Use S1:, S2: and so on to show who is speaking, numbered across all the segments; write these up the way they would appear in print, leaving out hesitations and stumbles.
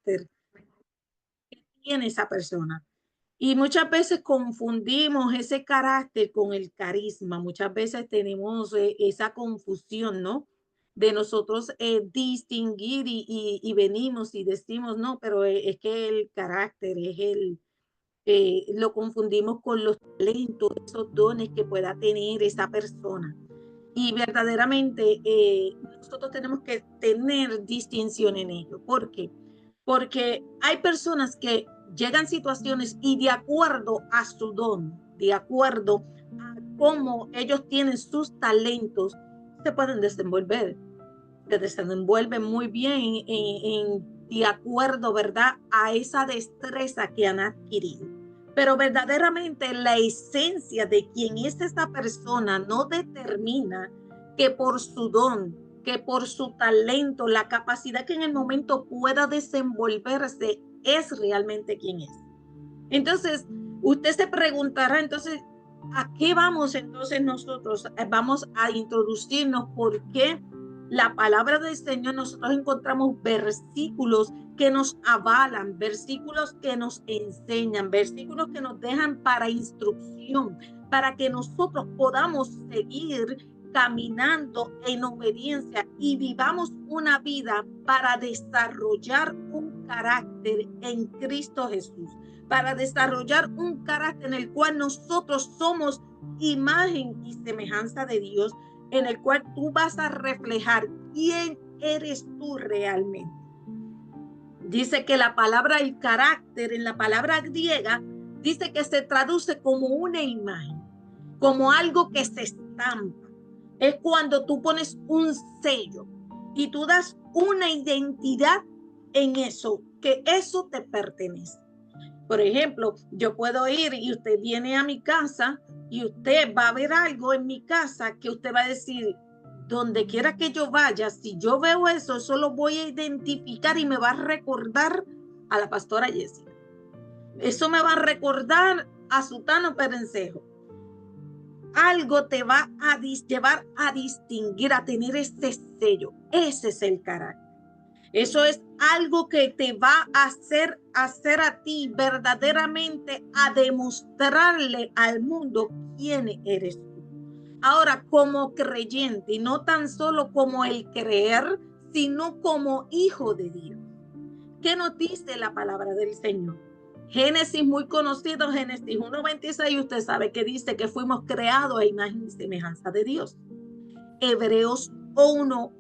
S1: carácter que tiene esa persona. Y muchas veces confundimos ese carácter con el carisma. Muchas veces tenemos esa confusión, ¿no? De nosotros distinguir y venimos y decimos, no, pero es que el carácter es lo confundimos con los talentos, esos dones que pueda tener esa persona. Y verdaderamente nosotros tenemos que tener distinción en ello. ¿Por qué? Porque hay personas que llegan situaciones y de acuerdo a su don, de acuerdo a cómo ellos tienen sus talentos, se pueden desenvolver. Se desenvuelven muy bien de acuerdo, ¿verdad?, a esa destreza que han adquirido. Pero verdaderamente la esencia de quién es esa persona no determina que por su don, que por su talento, la capacidad que en el momento pueda desenvolverse es realmente quién es. Entonces, usted se preguntará, entonces, ¿a qué vamos entonces nosotros? Vamos a introducirnos porque la palabra del Señor, nosotros encontramos versículos que nos avalan, versículos que nos enseñan, versículos que nos dejan para instrucción, para que nosotros podamos seguir caminando en obediencia y vivamos una vida para desarrollar un carácter en Cristo Jesús, para desarrollar un carácter en el cual nosotros somos imagen y semejanza de Dios, en el cual tú vas a reflejar quién eres tú realmente. Dice que la palabra el carácter en la palabra griega dice que se traduce como una imagen, como algo que se estampa. Es cuando tú pones un sello y tú das una identidad en eso, que eso te pertenece. Por ejemplo, yo puedo ir y usted viene a mi casa y usted va a ver algo en mi casa que usted va a decir, donde quiera que yo vaya, si yo veo eso, eso lo voy a identificar y me va a recordar a la pastora Jessica. Eso me va a recordar a Sutano Perencejo. Algo te va a llevar a distinguir, a tener ese sello. Ese es el carácter. Eso es algo que te va a hacer a ti verdaderamente a demostrarle al mundo quién eres tú. Ahora, como creyente, y no tan solo como el creer, sino como hijo de Dios. ¿Qué nos dice la palabra del Señor? Génesis muy conocido, Génesis 1:26, usted sabe que dice que fuimos creados a imagen y semejanza de Dios. Hebreos 1,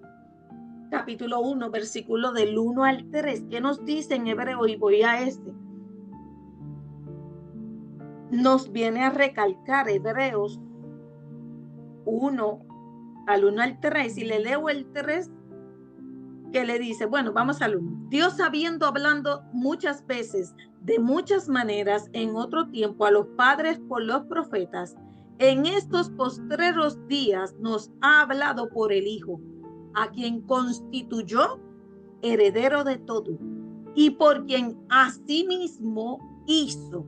S1: capítulo 1, versículo del 1 al 3. ¿Qué nos dice en hebreo? Y voy a este. Nos viene a recalcar Hebreos 1 al 1 al 3. Y le leo el 3, que le dice, bueno, vamos al 1. Dios, habiendo hablando muchas veces, de muchas maneras, en otro tiempo, a los padres por los profetas, en estos postreros días nos ha hablado por el Hijo, a quien constituyó heredero de todo, y por quien asimismo hizo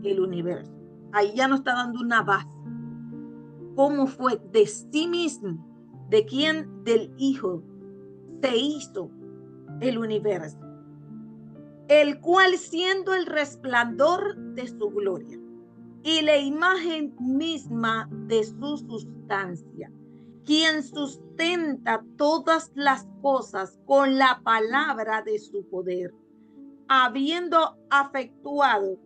S1: el universo. Ahí ya nos está dando una base. ¿Cómo fue? De sí mismo. ¿De quién? Del Hijo se hizo el universo, el cual siendo el resplandor de su gloria y la imagen misma de su sustancia, quien sustenta todas las cosas con la palabra de su poder, habiendo efectuado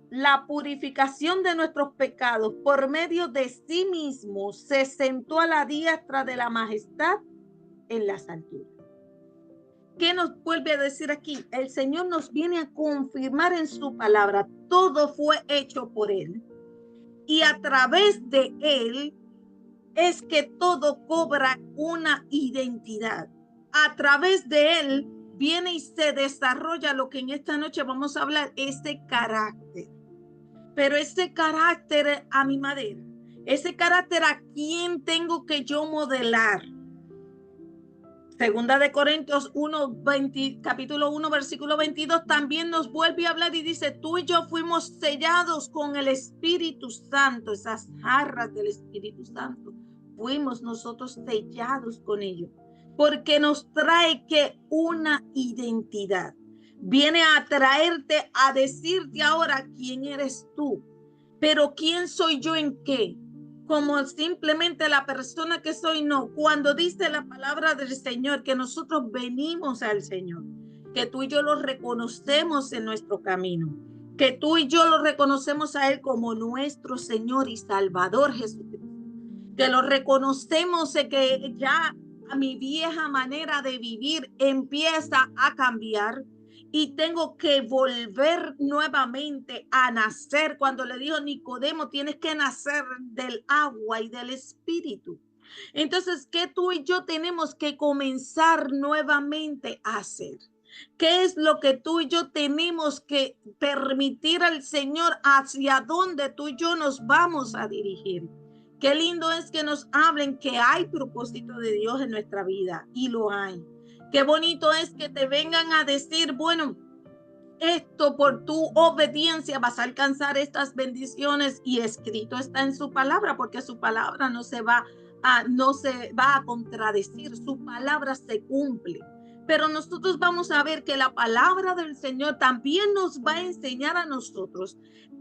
S1: la purificación de nuestros pecados por medio de sí mismo, se sentó a la diestra de la majestad en las alturas. ¿Qué nos vuelve a decir aquí? El Señor nos viene a confirmar en su palabra, todo fue hecho por Él. Y a través de Él es que todo cobra una identidad. A través de Él viene y se desarrolla lo que en esta noche vamos a hablar, ese carácter. Pero ese carácter a mi manera, ese carácter a quién tengo que yo modelar. Segunda de Corintios 1, capítulo 1, versículo 22, también nos vuelve a hablar y dice, tú y yo fuimos sellados con el Espíritu Santo, esas jarras del Espíritu Santo. Fuimos nosotros sellados con ello, porque nos trae que una identidad. Viene a traerte, a decirte ahora quién eres tú. Pero ¿quién soy yo en qué? Como simplemente la persona que soy, no. Cuando dice la palabra del Señor que nosotros venimos al Señor, que tú y yo lo reconocemos en nuestro camino, que tú y yo lo reconocemos a Él como nuestro Señor y Salvador Jesucristo, que lo reconocemos de que ya mi vieja manera de vivir empieza a cambiar y tengo que volver nuevamente a nacer. Cuando le dijo Nicodemo, tienes que nacer del agua y del espíritu. Entonces, ¿qué tú y yo tenemos que comenzar nuevamente a hacer? ¿Qué es lo que tú y yo tenemos que permitir al Señor hacia dónde tú y yo nos vamos a dirigir? Qué lindo es que nos hablen que hay propósito de Dios en nuestra vida, y lo hay. Qué bonito es que te vengan a decir, bueno, esto por tu obediencia vas a alcanzar estas bendiciones, y escrito está en su palabra, porque su palabra no se va a contradecir, su palabra se cumple. Pero nosotros vamos a ver que la palabra del Señor también nos va a enseñar a nosotros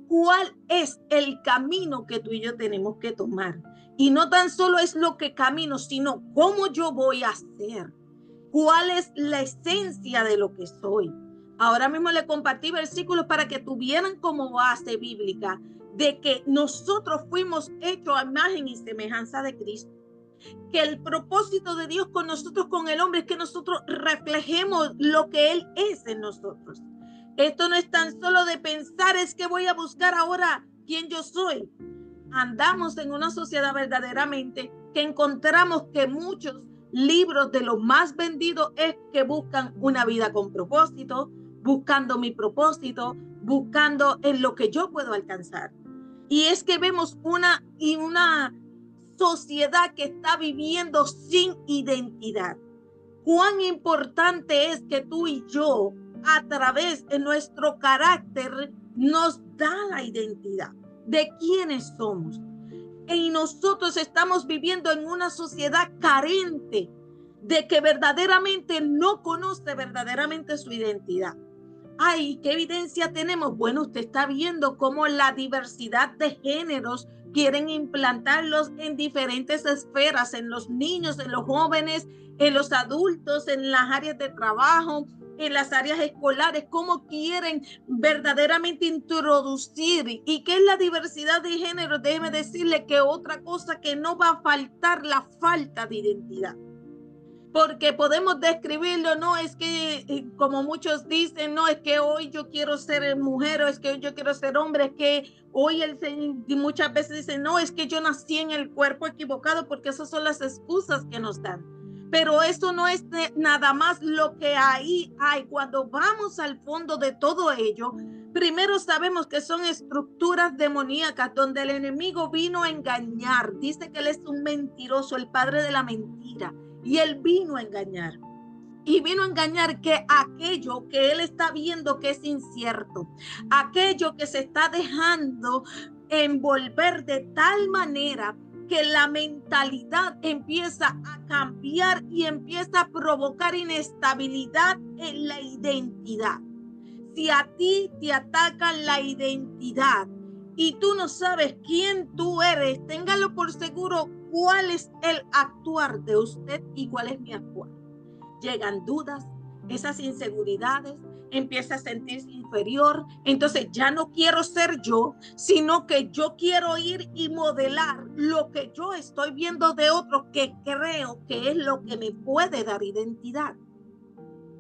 S1: cuál es el camino que tú y yo tenemos que tomar. Y no tan solo es lo que camino, sino cómo yo voy a hacer. ¿Cuál es la esencia de lo que soy? Ahora mismo le compartí versículos para que tuvieran como base bíblica de que nosotros fuimos hechos a imagen y semejanza de Cristo. Que el propósito de Dios con nosotros, con el hombre, es que nosotros reflejemos lo que Él es en nosotros. Esto no es tan solo de pensar, es que voy a buscar ahora quién yo soy. Andamos en una sociedad verdaderamente que encontramos que muchos libros de los más vendidos es que buscan una vida con propósito, buscando mi propósito, buscando en lo que yo puedo alcanzar. Y es que vemos una sociedad que está viviendo sin identidad. Cuán importante es que tú y yo, a través de nuestro carácter, nos da la identidad de quiénes somos. Y nosotros estamos viviendo en una sociedad carente de que verdaderamente no conoce verdaderamente su identidad. Ay, ¿qué evidencia tenemos? Bueno, usted está viendo cómo la diversidad de géneros quieren implantarlos en diferentes esferas, en los niños, en los jóvenes, en los adultos, en las áreas de trabajo, en las áreas escolares, cómo quieren verdaderamente introducir. ¿Y qué es la diversidad de género? Déjeme decirle que otra cosa que no va a faltar, la falta de identidad. Porque podemos describirlo, no es que, como muchos dicen, no es que hoy yo quiero ser mujer, o es que hoy yo quiero ser hombre, es que hoy muchas veces dicen, no, es que yo nací en el cuerpo equivocado, porque esas son las excusas que nos dan. Pero eso no es nada más lo que ahí hay. Cuando vamos al fondo de todo ello, primero sabemos que son estructuras demoníacas donde el enemigo vino a engañar. Dice que él es un mentiroso, el padre de la mentira. Y él vino a engañar. Y vino a engañar que aquello que él está viendo que es incierto, aquello que se está dejando envolver de tal manera que la mentalidad empieza a cambiar y empieza a provocar inestabilidad en la identidad. Si a ti te atacan la identidad y tú no sabes quién tú eres, téngalo por seguro cuál es el actuar de usted y cuál es mi actuar. Llegan dudas, esas inseguridades, empieza a sentirse inferior, entonces ya no quiero ser yo, sino que yo quiero ir y modelar lo que yo estoy viendo de otros que creo que es lo que me puede dar identidad.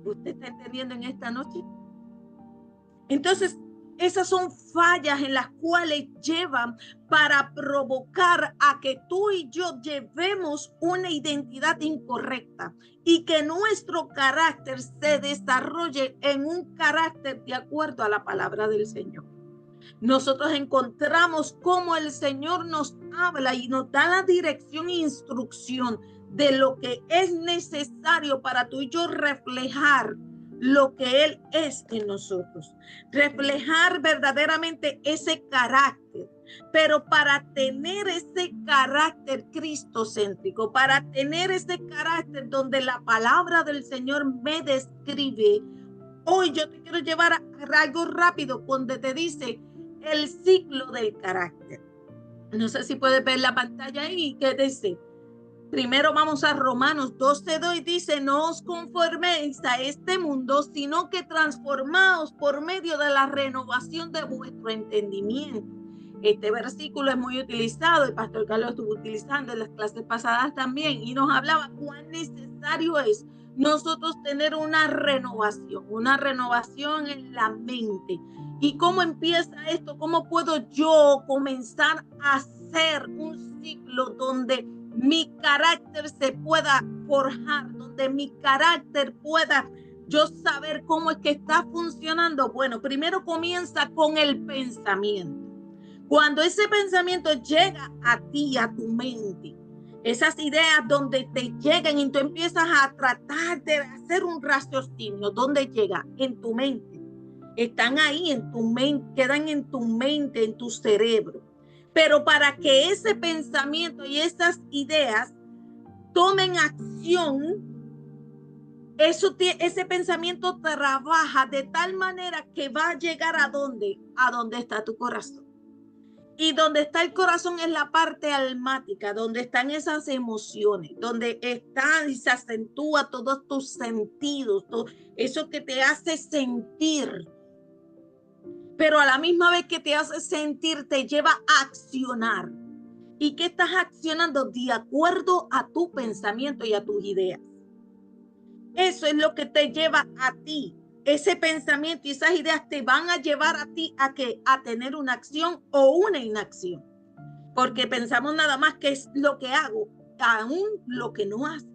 S1: ¿Usted está entendiendo en esta noche? Entonces, esas son fallas en las cuales llevan para provocar a que tú y yo llevemos una identidad incorrecta y que nuestro carácter se desarrolle en un carácter de acuerdo a la palabra del Señor. Nosotros encontramos cómo el Señor nos habla y nos da la dirección e instrucción de lo que es necesario para tú y yo reflejar lo que Él es en nosotros, reflejar verdaderamente ese carácter. Pero para tener ese carácter cristocéntrico, para tener ese carácter donde la palabra del Señor me describe Hoy yo te quiero llevar a algo rápido donde te dice el ciclo del carácter. No sé si puedes ver la pantalla ahí que dice. Primero vamos a Romanos 12:2 y dice, no os conforméis a este mundo, sino que transformaos por medio de la renovación de vuestro entendimiento. Este versículo es muy utilizado, el pastor Carlos estuvo utilizando en las clases pasadas también, y nos hablaba cuán necesario es nosotros tener una renovación en la mente. ¿Y cómo empieza esto? ¿Cómo puedo yo comenzar a hacer un ciclo donde mi carácter se pueda forjar, donde mi carácter pueda yo saber cómo es que está funcionando? Bueno, primero comienza con el pensamiento. Cuando ese pensamiento llega a ti, a tu mente, esas ideas donde te llegan y tú empiezas a tratar de hacer un raciocinio, ¿dónde llega? En tu mente. Están ahí en tu mente, quedan en tu mente, en tu cerebro. Pero para que ese pensamiento y esas ideas tomen acción, ese pensamiento trabaja de tal manera que va a llegar a dónde está tu corazón. Y donde está el corazón es la parte almática, donde están esas emociones, donde está y se acentúa todos tus sentidos, todo eso que te hace sentir. Pero a la misma vez que te hace sentir, te lleva a accionar. ¿Y qué estás accionando? De acuerdo a tu pensamiento y a tus ideas. Eso es lo que te lleva a ti. Ese pensamiento y esas ideas te van a llevar a ti a tener una acción o una inacción. Porque pensamos nada más que es lo que hago, aún lo que no haces.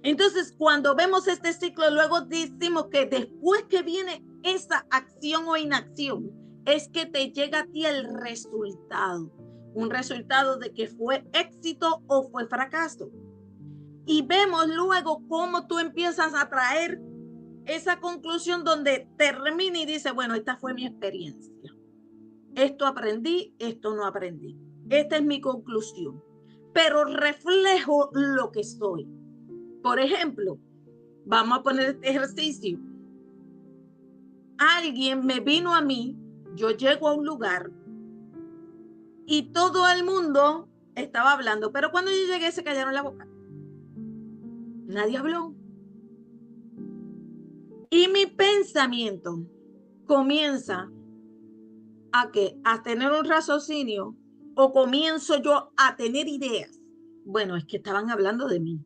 S1: Entonces, cuando vemos este ciclo, luego decimos que después que viene esa acción o inacción, es que te llega a ti el resultado. Un resultado de que fue éxito o fue fracaso. Y vemos luego cómo tú empiezas a traer esa conclusión donde termina y dice, bueno, esta fue mi experiencia. Esto aprendí, esto no aprendí. Esta es mi conclusión. Pero reflejo lo que soy. Por ejemplo, vamos a poner este ejercicio. Alguien me vino a mí, yo llego a un lugar y todo el mundo estaba hablando, pero cuando yo llegué se callaron la boca. Nadie habló. Y mi pensamiento comienza a tener un raciocinio o comienzo yo a tener ideas. Bueno, es que estaban hablando de mí,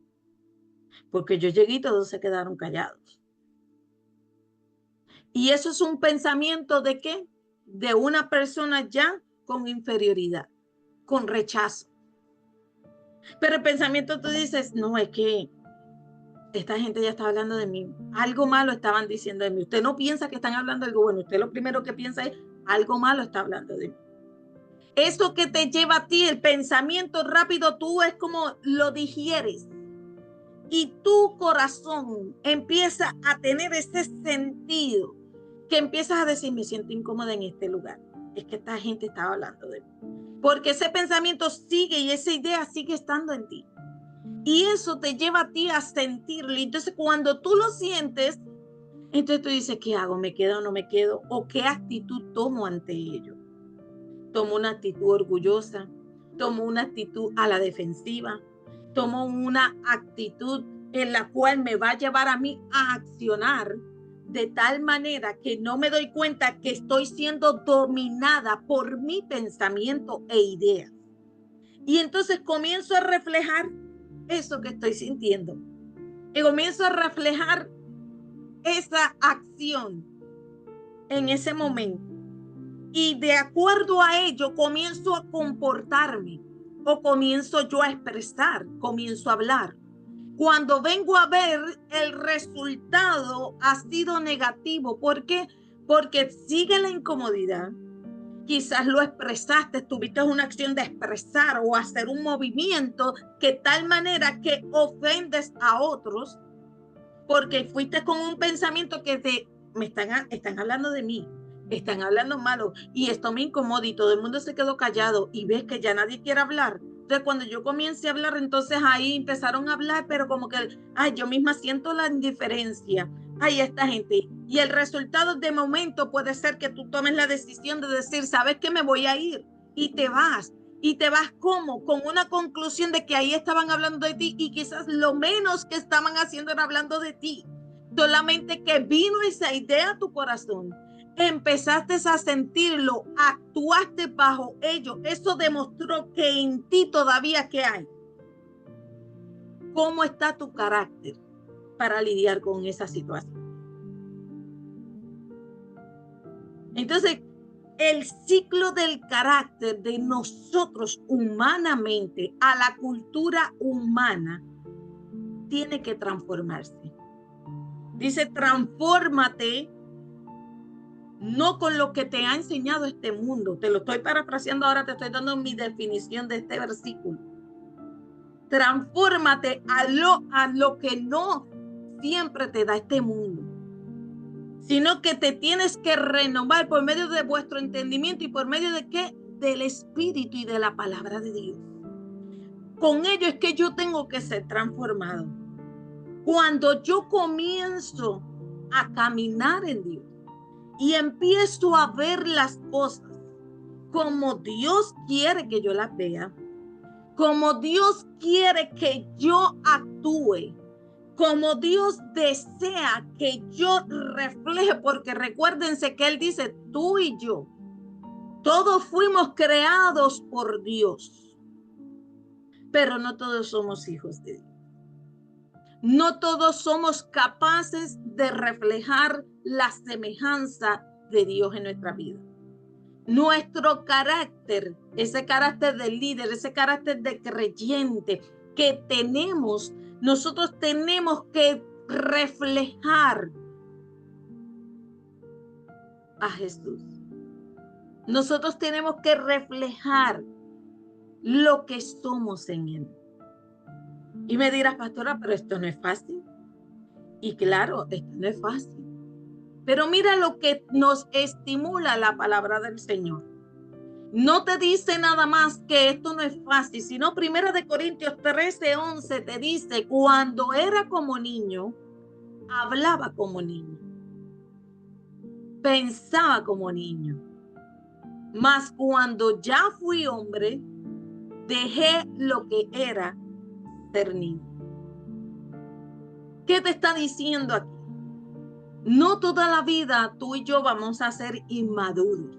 S1: porque yo llegué y todos se quedaron callados. Y eso es un pensamiento de qué? De una persona ya con inferioridad, con rechazo. Pero el pensamiento tú dices, no, es que esta gente ya está hablando de mí. Algo malo estaban diciendo de mí. Usted no piensa que están hablando de algo bueno. Usted lo primero que piensa es, algo malo está hablando de mí. Eso que te lleva a ti, el pensamiento rápido, tú es como lo digieres. Y tu corazón empieza a tener ese sentido que empiezas a decir, me siento incómoda en este lugar. Es que esta gente estaba hablando de mí. Porque ese pensamiento sigue y esa idea sigue estando en ti. Y eso te lleva a ti a sentirlo. Entonces, cuando tú lo sientes, entonces tú dices, ¿qué hago? ¿Me quedo o no me quedo? ¿O qué actitud tomo ante ello? ¿Tomo una actitud orgullosa? ¿Tomo una actitud a la defensiva? ¿Tomo una actitud en la cual me va a llevar a mí a accionar de tal manera que no me doy cuenta que estoy siendo dominada por mi pensamiento e ideas? Y entonces comienzo a reflejar eso que estoy sintiendo. Y comienzo a reflejar esa acción en ese momento. Y de acuerdo a ello comienzo a comportarme o comienzo yo a expresar, comienzo a hablar. Cuando vengo a ver el resultado ha sido negativo. ¿Por qué? Porque sigue la incomodidad. Quizás lo expresaste, tuviste una acción de expresar o hacer un movimiento que tal manera que ofendes a otros porque fuiste con un pensamiento que me están hablando de mí, están hablando malo y esto me incomoda y todo el mundo se quedó callado y ves que ya nadie quiere hablar. Entonces cuando yo comencé a hablar, entonces ahí empezaron a hablar, pero como que, ay, yo misma siento la indiferencia, hay esta gente. Y el resultado de momento puede ser que tú tomes la decisión de decir, ¿sabes qué? Me voy a ir. Y te vas. ¿Y te vas cómo? Con una conclusión de que ahí estaban hablando de ti y quizás lo menos que estaban haciendo era hablando de ti. Solamente que vino esa idea a tu corazón. Empezaste a sentirlo, actuaste bajo ello. Eso demostró que en ti todavía ¿qué hay? ¿Cómo está tu carácter para lidiar con esa situación? Entonces, el ciclo del carácter de nosotros humanamente a la cultura humana tiene que transformarse. Dice, transfórmate no con lo que te ha enseñado este mundo. Te lo estoy parafraseando ahora, te estoy dando mi definición de este versículo. Transfórmate a lo que no siempre te da este mundo, sino que te tienes que renovar por medio de vuestro entendimiento y por medio de qué? Del Espíritu y de la palabra de Dios. Con ello es que yo tengo que ser transformado. Cuando yo comienzo a caminar en Dios y empiezo a ver las cosas como Dios quiere que yo las vea, como Dios quiere que yo actúe, como Dios desea que yo refleje, porque recuérdense que Él dice, tú y yo, todos fuimos creados por Dios, pero no todos somos hijos de Dios. No todos somos capaces de reflejar la semejanza de Dios en nuestra vida. Nuestro carácter, ese carácter de líder, ese carácter de creyente que tenemos, nosotros tenemos que reflejar a Jesús. Nosotros tenemos que reflejar lo que somos en Él. Y me dirás, pastora, pero esto no es fácil. Y claro, esto no es fácil. Pero mira lo que nos estimula la palabra del Señor. No te dice nada más que esto no es fácil, sino 1 Corintios 13:11 te dice, cuando era como niño, hablaba como niño, pensaba como niño, mas cuando ya fui hombre, dejé lo que era ser niño. ¿Qué te está diciendo aquí? No toda la vida tú y yo vamos a ser inmaduros.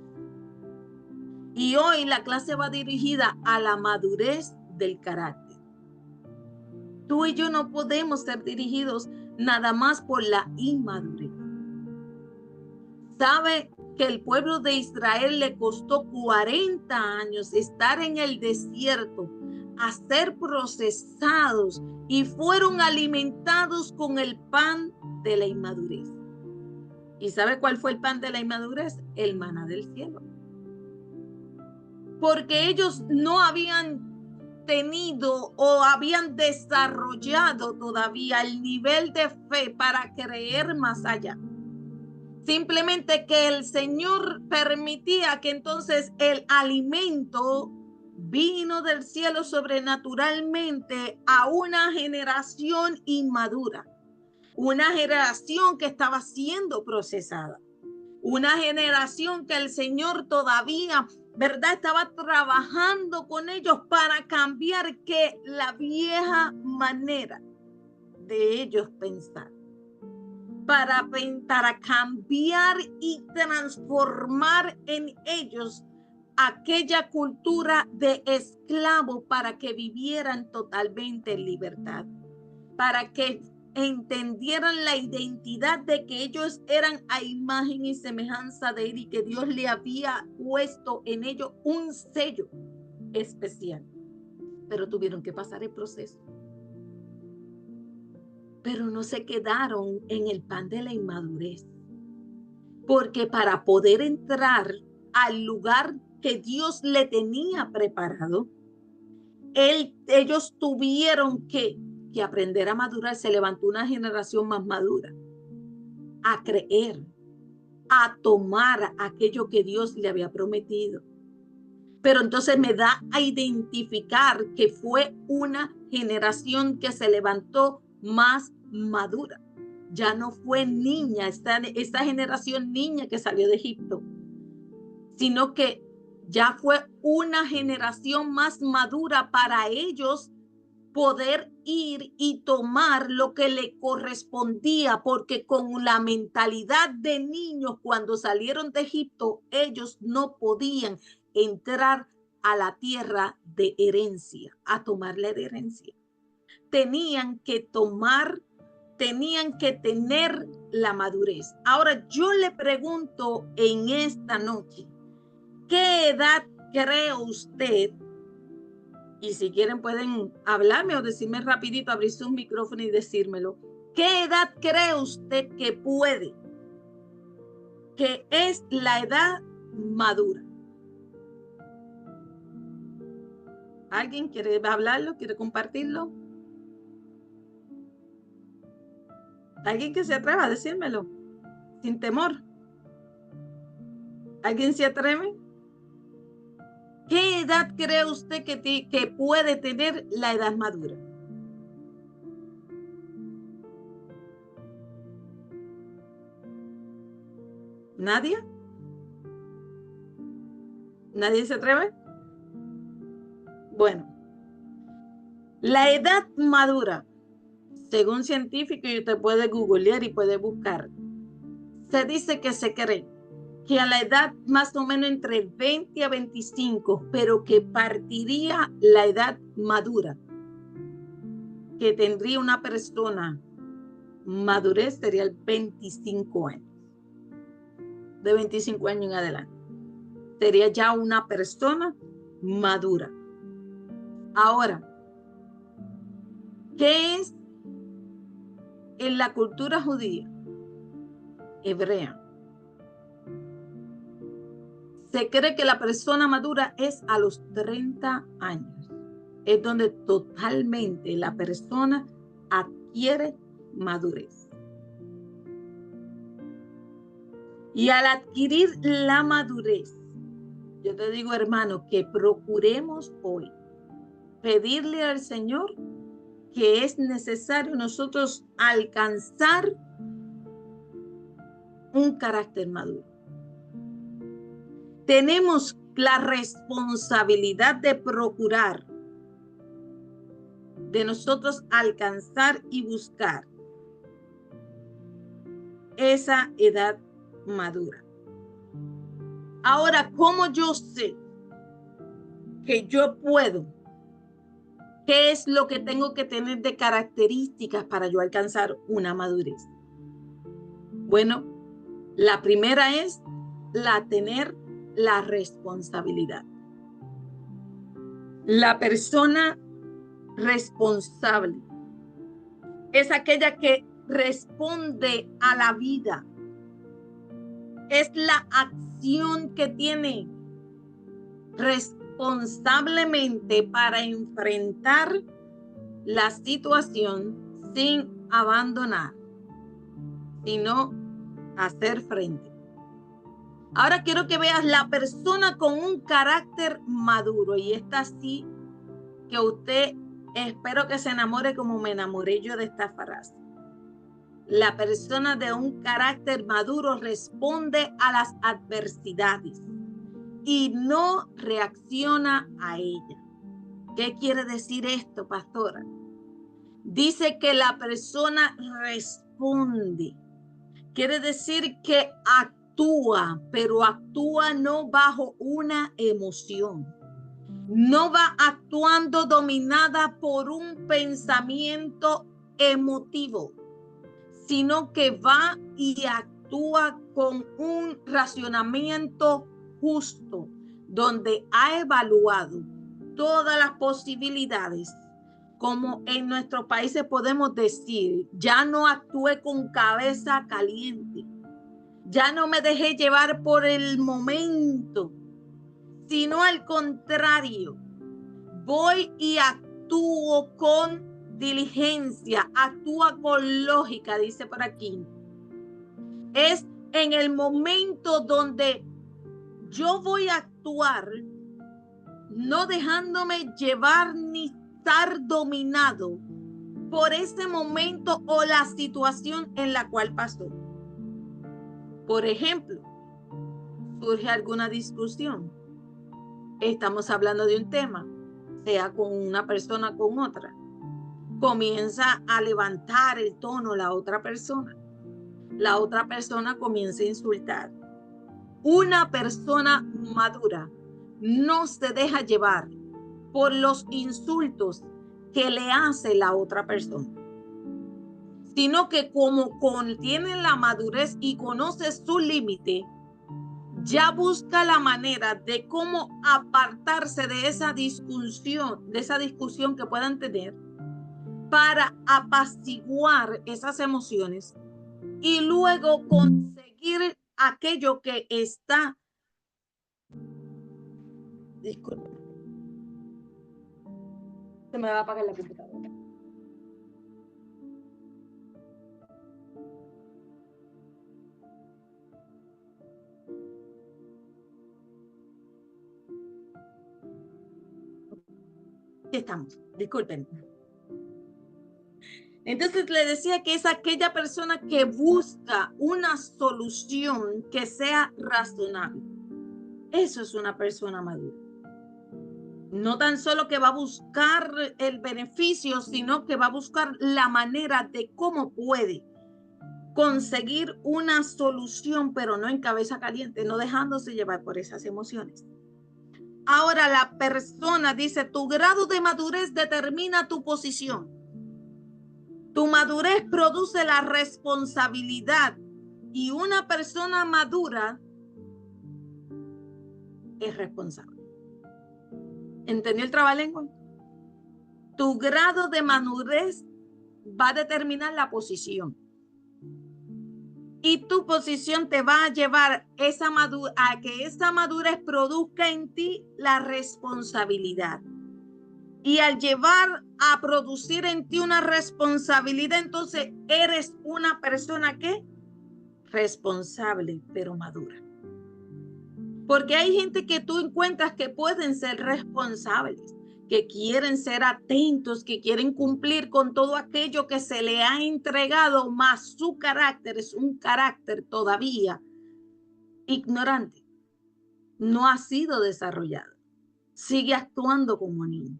S1: Y hoy la clase va dirigida a la madurez del carácter. Tú y yo no podemos ser dirigidos nada más por la inmadurez. ¿Sabe que el pueblo de Israel le costó 40 años estar en el desierto, a ser procesados y fueron alimentados con el pan de la inmadurez? ¿Y sabe cuál fue el pan de la inmadurez? El maná del cielo. Porque ellos no habían tenido o habían desarrollado todavía el nivel de fe para creer más allá. Simplemente que el Señor permitía que entonces el alimento vino del cielo sobrenaturalmente a una generación inmadura, una generación que estaba siendo procesada, una generación que el Señor todavía, ¿verdad?, estaba trabajando con ellos para cambiar que la vieja manera de ellos pensar, para cambiar y transformar en ellos aquella cultura de esclavo para que vivieran totalmente en libertad, para que entendieran la identidad de que ellos eran a imagen y semejanza de Él y que Dios le había puesto en ellos un sello especial. Pero tuvieron que pasar el proceso. Pero no se quedaron en el pan de la inmadurez. Porque para poder entrar al lugar que Dios le tenía preparado, ellos tuvieron que aprender a madurar. Se levantó una generación más madura, a creer, a tomar aquello que Dios le había prometido. Pero entonces me da a identificar que fue una generación que se levantó más madura. ya no fue niña, esta generación niña que salió de Egipto, sino que ya fue una generación más madura para ellos poder ir y tomar lo que le correspondía, porque con la mentalidad de niños cuando salieron de Egipto, ellos no podían entrar a la tierra de herencia, a tomarle de herencia. Tenían que tomar, tenían que tener la madurez. Ahora yo le pregunto en esta noche, ¿qué edad cree usted? Y si quieren pueden hablarme o decirme rapidito, abrir su micrófono y decírmelo. ¿Qué edad cree usted que puede? Que es la edad madura. ¿Alguien quiere hablarlo? ¿Quiere compartirlo? ¿Alguien que se atreva a decírmelo? Sin temor. ¿Alguien se atreve? ¿Qué edad cree usted que puede tener la edad madura? ¿Nadie? ¿Nadie se atreve? Bueno, la edad madura, según científicos, y usted puede googlear y puede buscar, se dice que se cree que a la edad más o menos entre 20 a 25, pero que partiría la edad madura, que tendría una persona madurez sería el 25 años. De 25 años en adelante. Sería ya una persona madura. Ahora, ¿qué es en la cultura judía? Hebrea. Se cree que la persona madura es a los 30 años. Es donde totalmente la persona adquiere madurez. Y al adquirir la madurez, yo te digo, hermano, que procuremos hoy pedirle al Señor que es necesario nosotros alcanzar un carácter maduro. Tenemos la responsabilidad de procurar, de nosotros alcanzar y buscar esa edad madura. Ahora, ¿cómo yo sé que yo puedo? ¿Qué es lo que tengo que tener de características para yo alcanzar una madurez? Bueno, la primera es tener la responsabilidad. La persona responsable es aquella que responde a la vida. Es la acción que tiene responsablemente para enfrentar la situación sin abandonar, sino hacer frente. Ahora quiero que veas la persona con un carácter maduro, y esta sí que usted, espero que se enamore como me enamoré yo de esta frase. La persona de un carácter maduro responde a las adversidades y no reacciona a ella. ¿Qué quiere decir esto, pastora? Dice que la persona responde. Quiere decir que actúa, pero actúa no bajo una emoción. No va actuando dominada por un pensamiento emotivo, sino que va y actúa con un racionamiento justo, donde ha evaluado todas las posibilidades. Como en nuestros países podemos decir, ya no actué con cabeza caliente, ya no me dejé llevar por el momento, sino al contrario, voy y actúo con diligencia, actúa con lógica, dice por aquí. Es en el momento donde yo voy a actuar, no dejándome llevar ni estar dominado por ese momento o la situación en la cual pasó. Por ejemplo, surge alguna discusión. Estamos hablando de un tema, sea con una persona o con otra. Comienza a levantar el tono la otra persona. La otra persona comienza a insultar. Una persona madura no se deja llevar por los insultos que le hace la otra persona, sino que como contiene la madurez y conoce su límite, ya busca la manera de cómo apartarse de esa discusión que puedan tener para apaciguar esas emociones y luego conseguir aquello que está. Disculpe. Se me va a apagar la computadora. Aquí estamos, disculpen. Entonces le decía que es aquella persona que busca una solución que sea razonable. Eso es una persona madura. No tan solo que va a buscar el beneficio, sino que va a buscar la manera de cómo puede conseguir una solución, pero no en cabeza caliente, no dejándose llevar por esas emociones. Ahora la persona dice, tu grado de madurez determina tu posición. Tu madurez produce la responsabilidad y una persona madura es responsable. ¿Entendió el trabalengua? Tu grado de madurez va a determinar la posición. Y tu posición te va a llevar a que esa madurez produzca en ti la responsabilidad. Y al llevar a producir en ti una responsabilidad, entonces eres una persona que responsable, pero madura. Porque hay gente que tú encuentras que pueden ser responsables, que quieren ser atentos, que quieren cumplir con todo aquello que se le ha entregado, más su carácter es un carácter todavía ignorante, no ha sido desarrollado, sigue actuando como niño.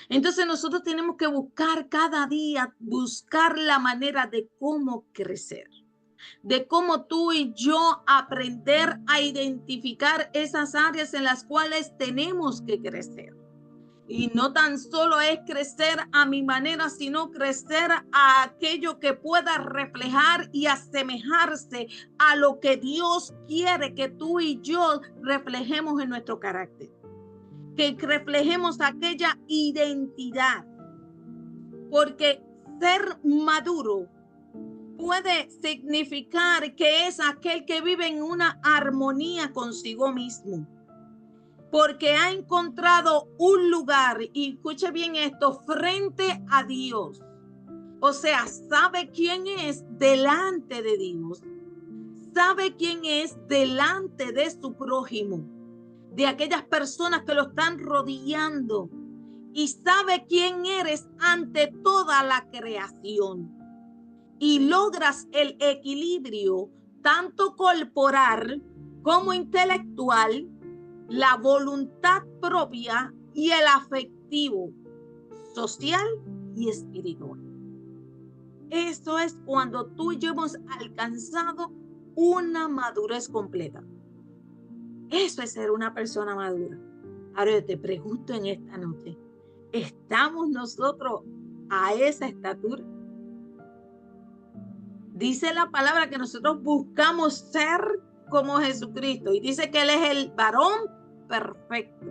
S1: Entonces nosotros tenemos que buscar cada día, buscar la manera de cómo crecer, de cómo tú y yo aprender a identificar esas áreas en las cuales tenemos que crecer. Y no tan solo es crecer a mi manera, sino crecer a aquello que pueda reflejar y asemejarse a lo que Dios quiere que tú y yo reflejemos en nuestro carácter. Que reflejemos aquella identidad. Porque ser maduro puede significar que es aquel que vive en una armonía consigo mismo. Porque ha encontrado un lugar, y escuche bien esto, frente a Dios. O sea, sabe quién es delante de Dios. Sabe quién es delante de su prójimo, de aquellas personas que lo están rodeando. Y sabe quién eres ante toda la creación. Y logras el equilibrio, tanto corporal como intelectual, la voluntad propia y el afectivo, social y espiritual. Eso es cuando tú y yo hemos alcanzado una madurez completa. Eso es ser una persona madura. Ahora yo te pregunto en esta noche, ¿estamos nosotros a esa estatura? Dice la palabra que nosotros buscamos ser como Jesucristo y dice que Él es el varón perfecto.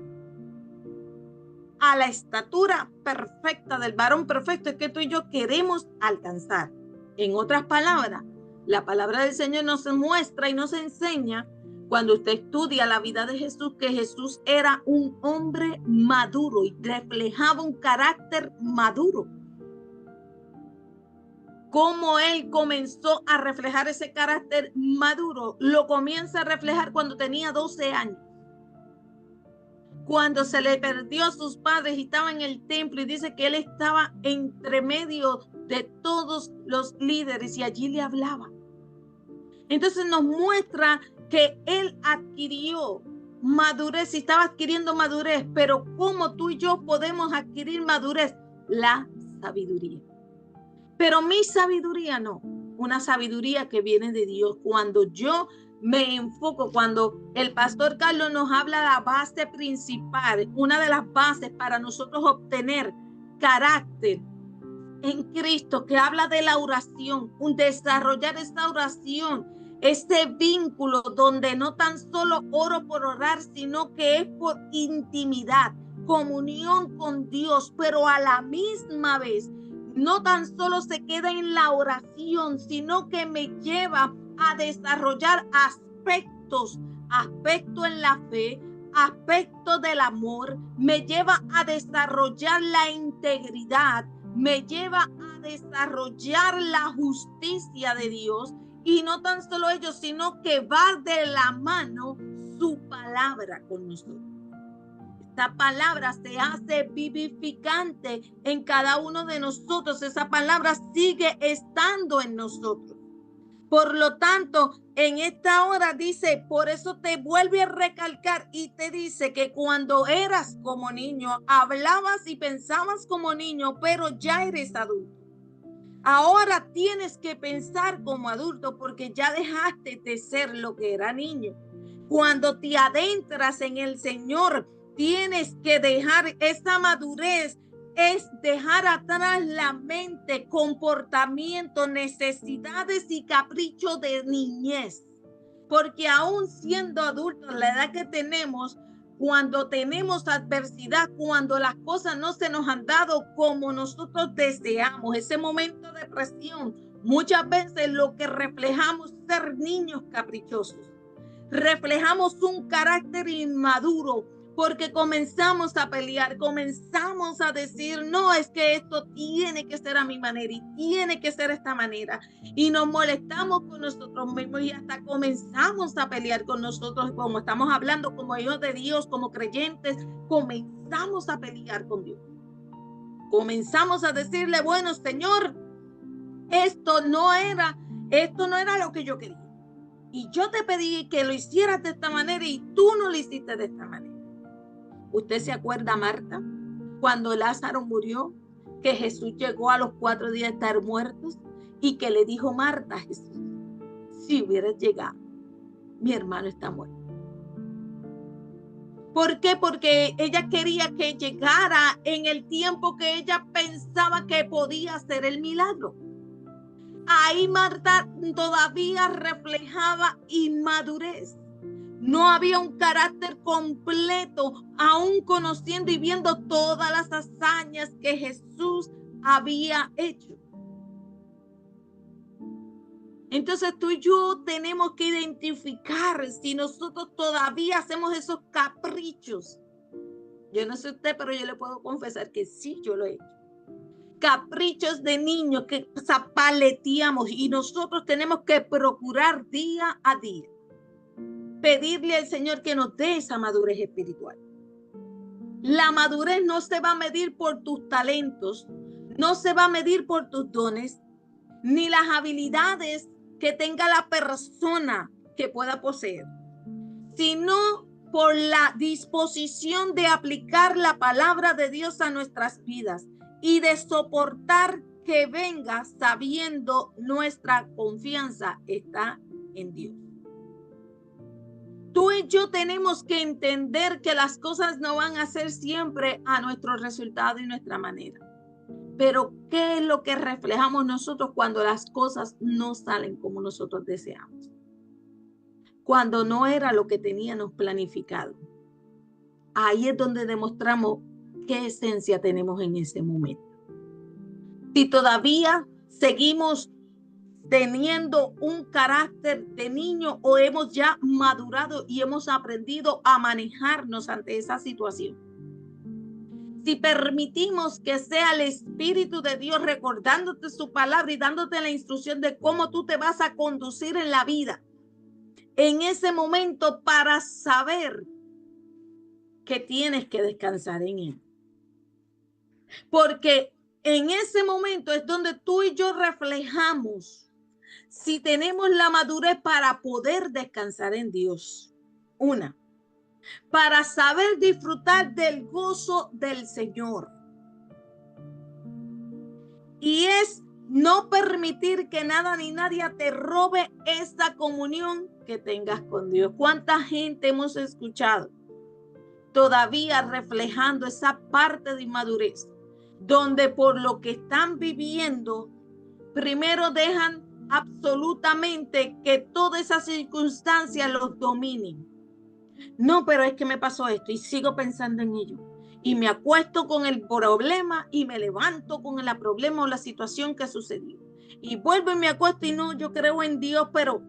S1: A la estatura perfecta del varón perfecto es que tú y yo queremos alcanzar. En otras palabras, la palabra del Señor nos muestra y nos enseña, cuando usted estudia la vida de Jesús, que Jesús era un hombre maduro y reflejaba un carácter maduro. Cómo él comenzó a reflejar ese carácter maduro, lo comienza a reflejar cuando tenía 12 años. cuando se le perdió a sus padres y estaba en el templo, y dice que él estaba entre medio de todos los líderes y allí le hablaba. Entonces nos muestra que él adquirió madurez y estaba adquiriendo madurez, pero ¿cómo tú y yo podemos adquirir madurez? La sabiduría. Pero mi sabiduría no, una sabiduría que viene de Dios. Cuando yo me enfoco, cuando el pastor Carlos nos habla de la base principal, una de las bases para nosotros obtener carácter en Cristo, que habla de la oración, un desarrollar esta oración, este vínculo donde no tan solo oro por orar, sino que es por intimidad, comunión con Dios, pero a la misma vez no tan solo se queda en la oración, sino que me lleva a desarrollar aspectos en la fe, aspectos del amor, me lleva a desarrollar la integridad, me lleva a desarrollar la justicia de Dios. Y no tan solo ello, sino que va de la mano su palabra con nosotros. Esta palabra se hace vivificante en cada uno de nosotros. Esa palabra sigue estando en nosotros. Por lo tanto, en esta hora dice, por eso te vuelve a recalcar y te dice que cuando eras como niño, hablabas y pensabas como niño, pero ya eres adulto. Ahora tienes que pensar como adulto porque ya dejaste de ser lo que era niño. Cuando te adentras en el Señor, tienes que dejar esa madurez, es dejar atrás la mente, comportamiento, necesidades y caprichos de niñez. Porque aún siendo adultos, la edad que tenemos, cuando tenemos adversidad, cuando las cosas no se nos han dado como nosotros deseamos, ese momento de presión, muchas veces lo que reflejamos es ser niños caprichosos. Reflejamos un carácter inmaduro porque comenzamos a pelear, comenzamos a decir, no, es que esto tiene que ser a mi manera y tiene que ser esta manera. Y nos molestamos con nosotros mismos y hasta comenzamos a pelear con nosotros, como estamos hablando como hijos de Dios, como creyentes, comenzamos a pelear con Dios. Comenzamos a decirle, bueno, Señor, esto no era lo que yo quería. Y yo te pedí que lo hicieras de esta manera y tú no lo hiciste de esta manera. ¿Usted se acuerda, Marta, cuando Lázaro murió, que Jesús llegó a los 4 días de estar muertos y que le dijo Marta a Jesús, si hubieras llegado, mi hermano está muerto? ¿Por qué? Porque ella quería que llegara en el tiempo que ella pensaba que podía hacer el milagro. Ahí Marta todavía reflejaba inmadurez. No había un carácter completo, aún conociendo y viendo todas las hazañas que Jesús había hecho. Entonces tú y yo tenemos que identificar si nosotros todavía hacemos esos caprichos. Yo no sé usted, pero yo le puedo confesar que sí, yo lo he hecho. Caprichos de niños que zapaleteamos y nosotros tenemos que procurar día a día pedirle al Señor que nos dé esa madurez espiritual. La madurez no se va a medir por tus talentos, no se va a medir por tus dones, ni las habilidades que tenga la persona que pueda poseer, sino por la disposición de aplicar la palabra de Dios a nuestras vidas y de soportar que venga sabiendo nuestra confianza está en Dios. Tú y yo tenemos que entender que las cosas no van a ser siempre a nuestro resultado y nuestra manera. Pero ¿qué es lo que reflejamos nosotros cuando las cosas no salen como nosotros deseamos? Cuando no era lo que teníamos planificado. Ahí es donde demostramos qué esencia tenemos en ese momento. Si todavía seguimos teniendo un carácter de niño o hemos ya madurado y hemos aprendido a manejarnos ante esa situación. Si permitimos que sea el Espíritu de Dios recordándote su palabra y dándote la instrucción de cómo tú te vas a conducir en la vida, en ese momento para saber que tienes que descansar en Él. Porque en ese momento es donde tú y yo reflejamos si tenemos la madurez para poder descansar en Dios. Una, para saber disfrutar del gozo del Señor. Y es no permitir que nada ni nadie te robe esa comunión que tengas con Dios. ¿Cuánta gente hemos escuchado todavía reflejando esa parte de inmadurez, donde por lo que están viviendo, primero dejan absolutamente que todas esas circunstancias los dominen? No, pero es que me pasó esto y sigo pensando en ello. Y me acuesto con el problema y me levanto con el problema o la situación que sucedió. Y vuelvo y me acuesto y no, yo creo en Dios, pero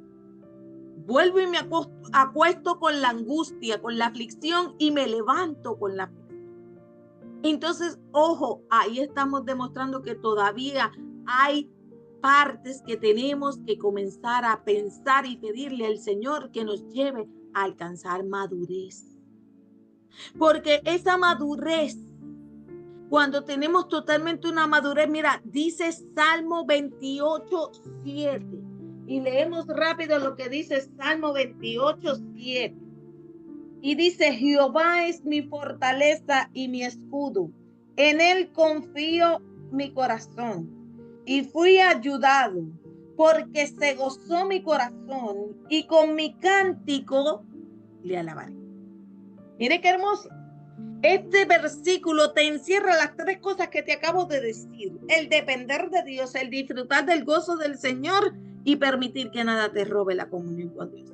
S1: vuelvo y me acuesto con la angustia, con la aflicción y me levanto con la aflicción. Entonces, ojo, ahí estamos demostrando que todavía hay partes que tenemos que comenzar a pensar y pedirle al Señor que nos lleve a alcanzar madurez. Porque esa madurez, cuando tenemos totalmente una madurez, mira, dice Salmo 28:7. Y leemos rápido lo que dice Salmo 28:7. Y dice: Jehová es mi fortaleza y mi escudo. En él confío mi corazón. Y fui ayudado, porque se gozó mi corazón, y con mi cántico le alabaré. Mire qué hermoso. Este versículo te encierra las tres cosas que te acabo de decir: el depender de Dios, el disfrutar del gozo del Señor y permitir que nada te robe la comunión con Dios.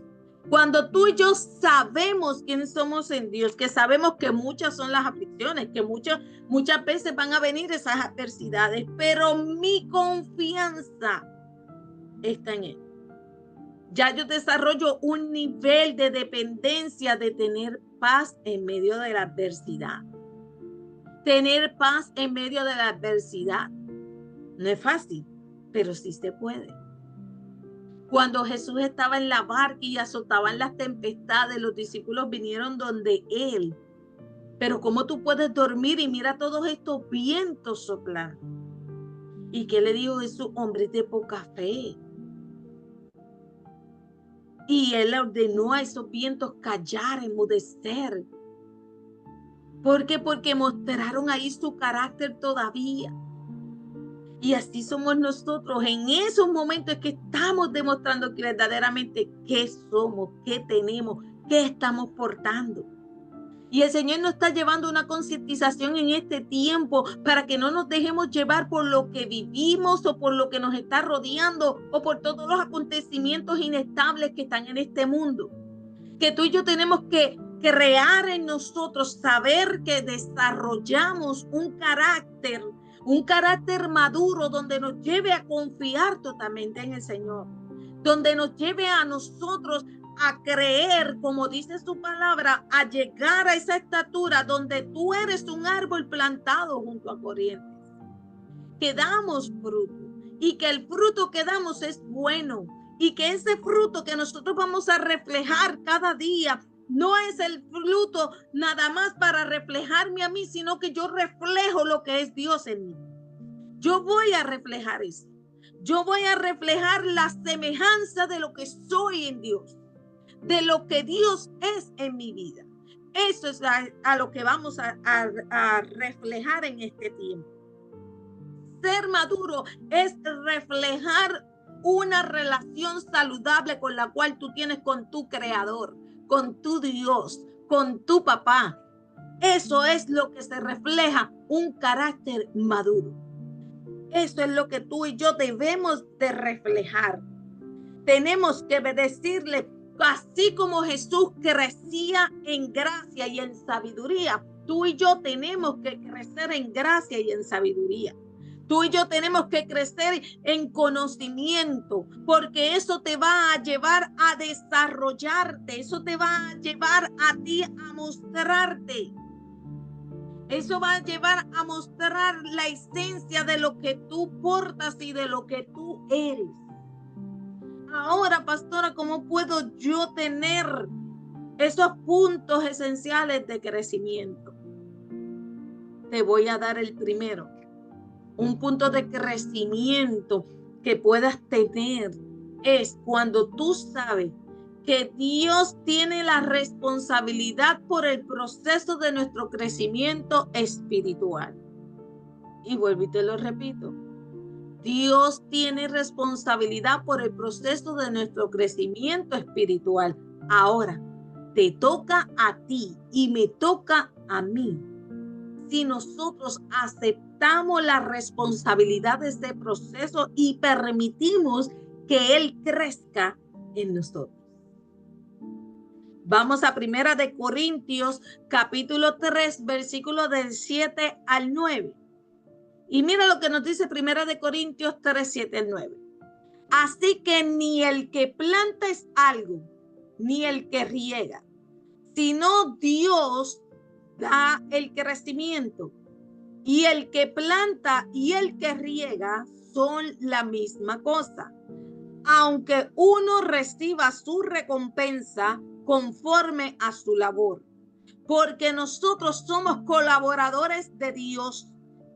S1: Cuando tú y yo sabemos quiénes somos en Dios, que sabemos que muchas son las aflicciones, que muchas veces van a venir esas adversidades, pero mi confianza está en Él. Ya yo desarrollo un nivel de dependencia, de tener paz en medio de la adversidad. Tener paz en medio de la adversidad no es fácil, pero sí se puede. Cuando Jesús estaba en la barca y azotaban las tempestades, los discípulos vinieron donde Él. Pero ¿cómo tú puedes dormir y mira todos estos vientos soplar? ¿Y qué le dijo Jesús? Hombres de poca fe. Y Él ordenó a esos vientos callar, enmudecer. ¿Por qué? Porque mostraron ahí su carácter todavía. Y así somos nosotros. En esos momentos es que estamos demostrando que verdaderamente qué somos, qué tenemos, qué estamos portando. Y el Señor nos está llevando una concientización en este tiempo para que no nos dejemos llevar por lo que vivimos o por lo que nos está rodeando o por todos los acontecimientos inestables que están en este mundo. Que tú y yo tenemos que crear en nosotros, saber que desarrollamos un carácter maduro donde nos lleve a confiar totalmente en el Señor, donde nos lleve a nosotros a creer, como dice su palabra, a llegar a esa estatura donde tú eres un árbol plantado junto a corrientes, que damos fruto y que el fruto que damos es bueno y que ese fruto que nosotros vamos a reflejar cada día no es el fruto nada más para reflejarme a mí, sino que yo reflejo lo que es Dios en mí. Yo voy a reflejar eso. Yo voy a reflejar la semejanza de lo que soy en Dios, de lo que Dios es en mi vida. Eso es a lo que vamos a reflejar en este tiempo. Ser maduro es reflejar una relación saludable con la cual tú tienes con tu creador, con tu Dios, con tu papá. Eso es lo que se refleja, un carácter maduro. Eso es lo que tú y yo debemos de reflejar. Tenemos que decirle, así como Jesús crecía en gracia y en sabiduría, tú y yo tenemos que crecer en gracia y en sabiduría. Tú y yo tenemos que crecer en conocimiento, porque eso te va a llevar a desarrollarte, eso te va a llevar a ti a mostrarte. Eso va a llevar a mostrar la esencia de lo que tú portas y de lo que tú eres. Ahora, pastora, ¿cómo puedo yo tener esos puntos esenciales de crecimiento. Te voy a dar el primero. Un punto de crecimiento que puedas tener es cuando tú sabes que Dios tiene la responsabilidad por el proceso de nuestro crecimiento espiritual. Y vuelvo y te lo repito. Dios tiene responsabilidad por el proceso de nuestro crecimiento espiritual. Ahora, te toca a ti y me toca a mí. Si nosotros aceptamos la responsabilidad de este proceso y permitimos que Él crezca en nosotros. Vamos a 1 Corintios, capítulo 3, versículos del 7 al 9. Y mira lo que nos dice 1 Corintios 3, 7 al 9. Así que ni el que planta es algo, ni el que riega, sino Dios da el crecimiento. Y el que planta y el que riega son la misma cosa, aunque uno reciba su recompensa conforme a su labor, porque nosotros somos colaboradores de Dios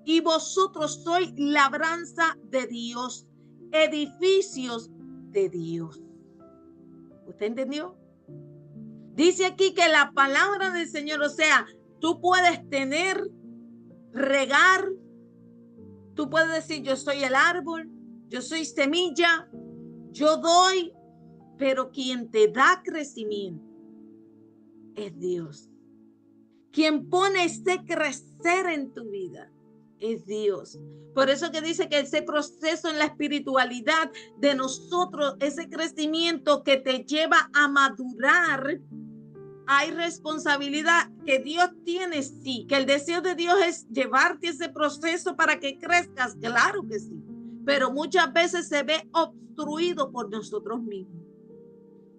S1: y vosotros sois labranza de Dios, edificios de Dios. ¿Usted entendió? Dice aquí que la palabra del Señor, o sea, tú puedes tener, regar, tú puedes decir yo soy el árbol, yo soy semilla, yo doy, pero quien te da crecimiento es Dios. Quien pone ese crecer en tu vida es Dios. Por eso que dice que ese proceso en la espiritualidad de nosotros, ese crecimiento que te lleva a madurar, hay responsabilidad que Dios tiene, sí. Que el deseo de Dios es llevarte ese proceso para que crezcas, claro que sí. Pero muchas veces se ve obstruido por nosotros mismos.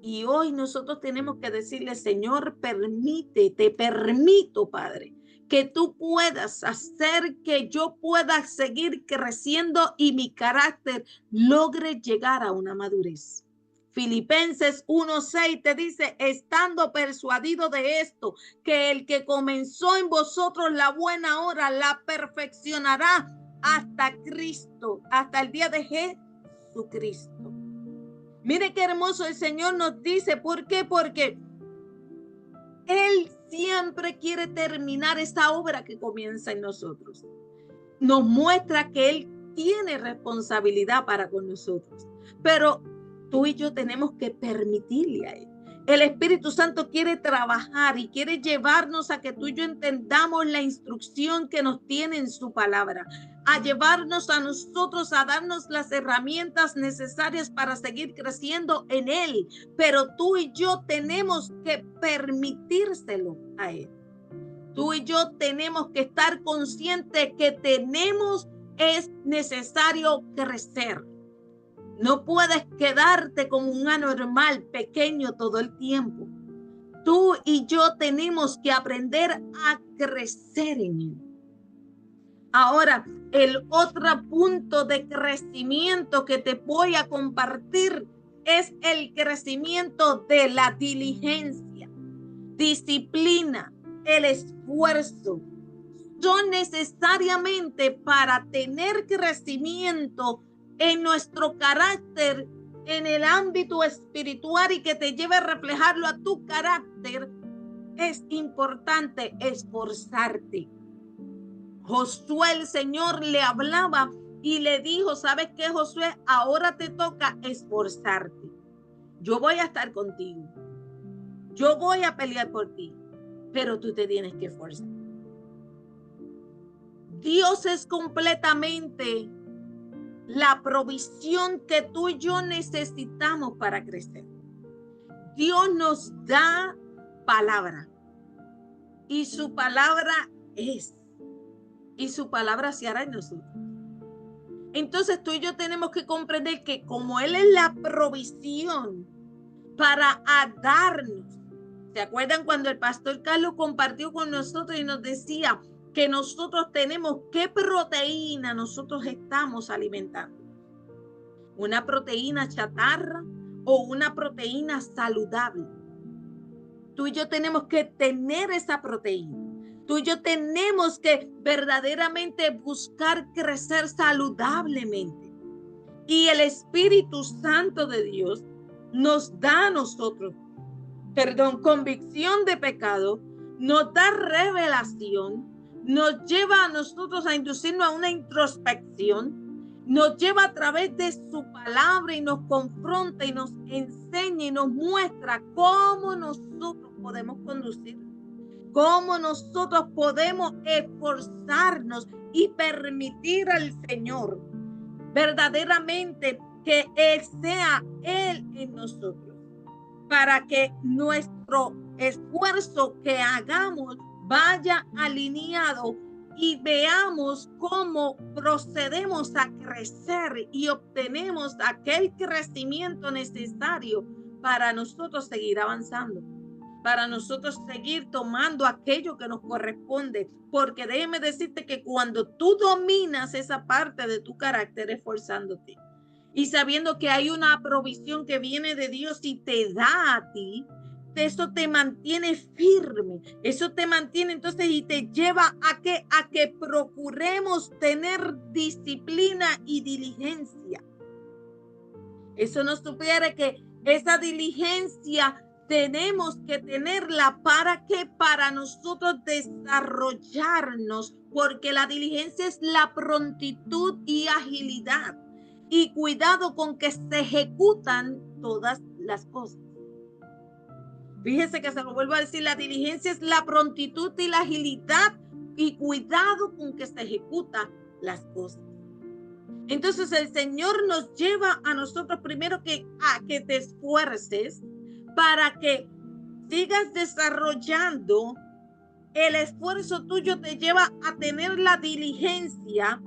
S1: Y hoy nosotros tenemos que decirle, Señor, te permito, Padre, que tú puedas hacer que yo pueda seguir creciendo y mi carácter logre llegar a una madurez. Filipenses 1:6 te dice, estando persuadido de esto, que el que comenzó en vosotros la buena obra la perfeccionará hasta Cristo, hasta el día de Jesucristo. Mire qué hermoso el Señor nos dice. ¿Por qué? Porque Él siempre quiere terminar esta obra que comienza en nosotros. Nos muestra que Él tiene responsabilidad para con nosotros. Pero tú y yo tenemos que permitirle a Él. El Espíritu Santo quiere trabajar y quiere llevarnos a que tú y yo entendamos la instrucción que nos tiene en su palabra, a llevarnos a nosotros, a darnos las herramientas necesarias para seguir creciendo en Él. Pero tú y yo tenemos que permitírselo a Él. Tú y yo tenemos que estar conscientes que es necesario crecer. No puedes quedarte como un anormal pequeño todo el tiempo. Tú y yo tenemos que aprender a crecer en Él. Ahora, el otro punto de crecimiento que te voy a compartir es el crecimiento de la diligencia, disciplina, el esfuerzo. Son necesariamente para tener crecimiento en nuestro carácter, en el ámbito espiritual y que te lleve a reflejarlo a tu carácter, es importante esforzarte. Josué, el Señor le hablaba y le dijo, ¿sabes qué, Josué? Ahora te toca esforzarte. Yo voy a estar contigo. Yo voy a pelear por ti, pero tú te tienes que esforzar. Dios es completamente la provisión que tú y yo necesitamos para crecer. Dios nos da palabra y su palabra es, y su palabra se hará en nosotros. Entonces tú y yo tenemos que comprender que como Él es la provisión para darnos, ¿se acuerdan cuando el pastor Carlos compartió con nosotros y nos decía que nosotros tenemos qué proteína nosotros estamos alimentando? ¿Una proteína chatarra o una proteína saludable? Tú y yo tenemos que tener esa proteína. Tú y yo tenemos que verdaderamente buscar crecer saludablemente. Y el Espíritu Santo de Dios nos da a nosotros, convicción de pecado, nos da revelación, nos lleva a nosotros a inducirnos a una introspección, nos lleva a través de su palabra y nos confronta y nos enseña y nos muestra cómo nosotros podemos conducir, cómo nosotros podemos esforzarnos y permitir al Señor verdaderamente que Él sea Él en nosotros, para que nuestro esfuerzo que hagamos vaya alineado y veamos cómo procedemos a crecer y obtenemos aquel crecimiento necesario para nosotros seguir avanzando, para nosotros seguir tomando aquello que nos corresponde. Porque déjeme decirte que cuando tú dominas esa parte de tu carácter esforzándote y sabiendo que hay una provisión que viene de Dios y te da a ti, eso te mantiene firme, eso te mantiene entonces y te lleva a que procuremos tener disciplina y diligencia. Eso nos sugiere que esa diligencia tenemos que tenerla para nosotros desarrollarnos, porque la diligencia es la prontitud y agilidad y cuidado con que se ejecutan todas las cosas. Fíjese que se lo vuelvo a decir, la diligencia es la prontitud y la agilidad y cuidado con que se ejecutan las cosas. Entonces el Señor nos lleva a nosotros primero a que te esfuerces para que sigas desarrollando. El esfuerzo tuyo te lleva a tener la diligencia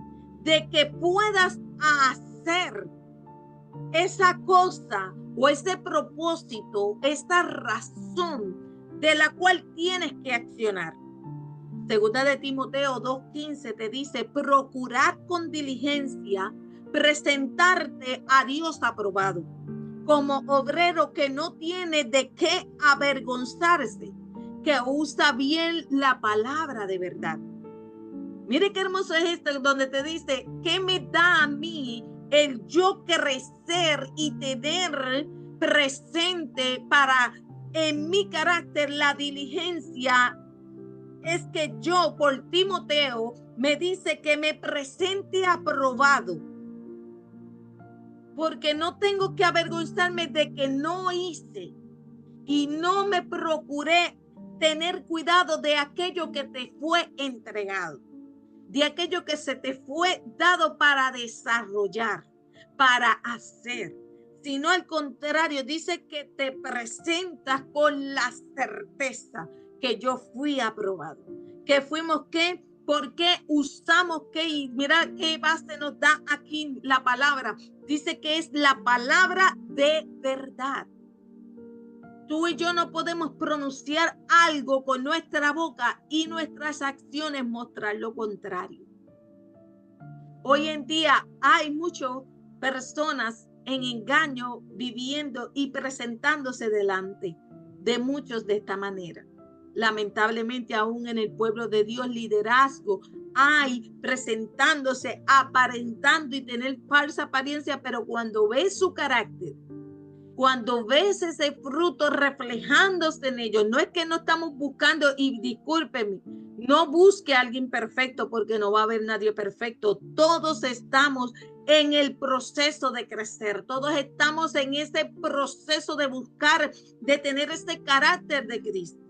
S1: de que puedas hacer esa cosa o ese propósito, esta razón de la cual tienes que accionar. Segunda de Timoteo 2:15 te dice: procurar con diligencia presentarte a Dios aprobado, como obrero que no tiene de qué avergonzarse, que usa bien la palabra de verdad. Mire qué hermoso es esto, donde te dice: ¿qué me da a mí el yo crecer y tener presente para en mi carácter la diligencia? Es que yo, por Timoteo, me dice que me presente aprobado, porque no tengo que avergonzarme de que no hice y no me procuré tener cuidado de aquello que te fue entregado, de aquello que se te fue dado para desarrollar, para hacer, sino al contrario, dice que te presentas con la certeza que yo fui aprobado, que fuimos qué, porque usamos qué, y mira qué base nos da aquí la palabra, dice que es la palabra de verdad. Tú y yo no podemos pronunciar algo con nuestra boca y nuestras acciones mostrar lo contrario. Hoy en día hay muchas personas en engaño viviendo y presentándose delante de muchos de esta manera. Lamentablemente aún en el pueblo de Dios liderazgo hay presentándose, aparentando y tener falsa apariencia, pero cuando ves su carácter, cuando ves ese fruto reflejándose en ellos, no es que no estamos buscando, y discúlpeme, no busque a alguien perfecto porque no va a haber nadie perfecto. Todos estamos en el proceso de crecer, todos estamos en ese proceso de buscar, de tener ese carácter de Cristo.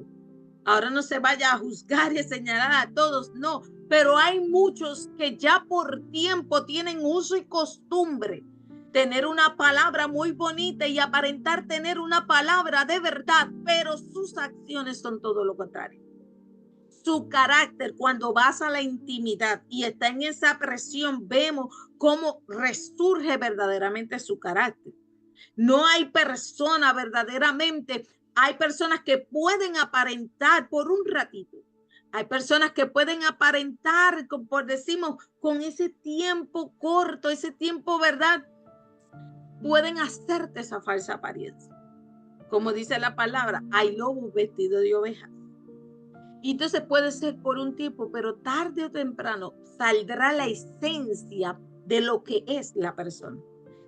S1: Ahora no se vaya a juzgar y a señalar a todos, no, pero hay muchos que ya por tiempo tienen uso y costumbre tener una palabra muy bonita y aparentar tener una palabra de verdad, pero sus acciones son todo lo contrario. Su carácter, cuando vas a la intimidad y está en esa presión, vemos cómo resurge verdaderamente su carácter. No hay persona verdaderamente, hay personas que pueden aparentar por un ratito. Hay personas que pueden aparentar, por decimos, con ese tiempo corto, ese tiempo, ¿verdad? Pueden hacerte esa falsa apariencia. como dice la palabra, hay lobos vestidos de ovejas. Y entonces puede ser por un tiempo, pero tarde o temprano saldrá la esencia de lo que es la persona.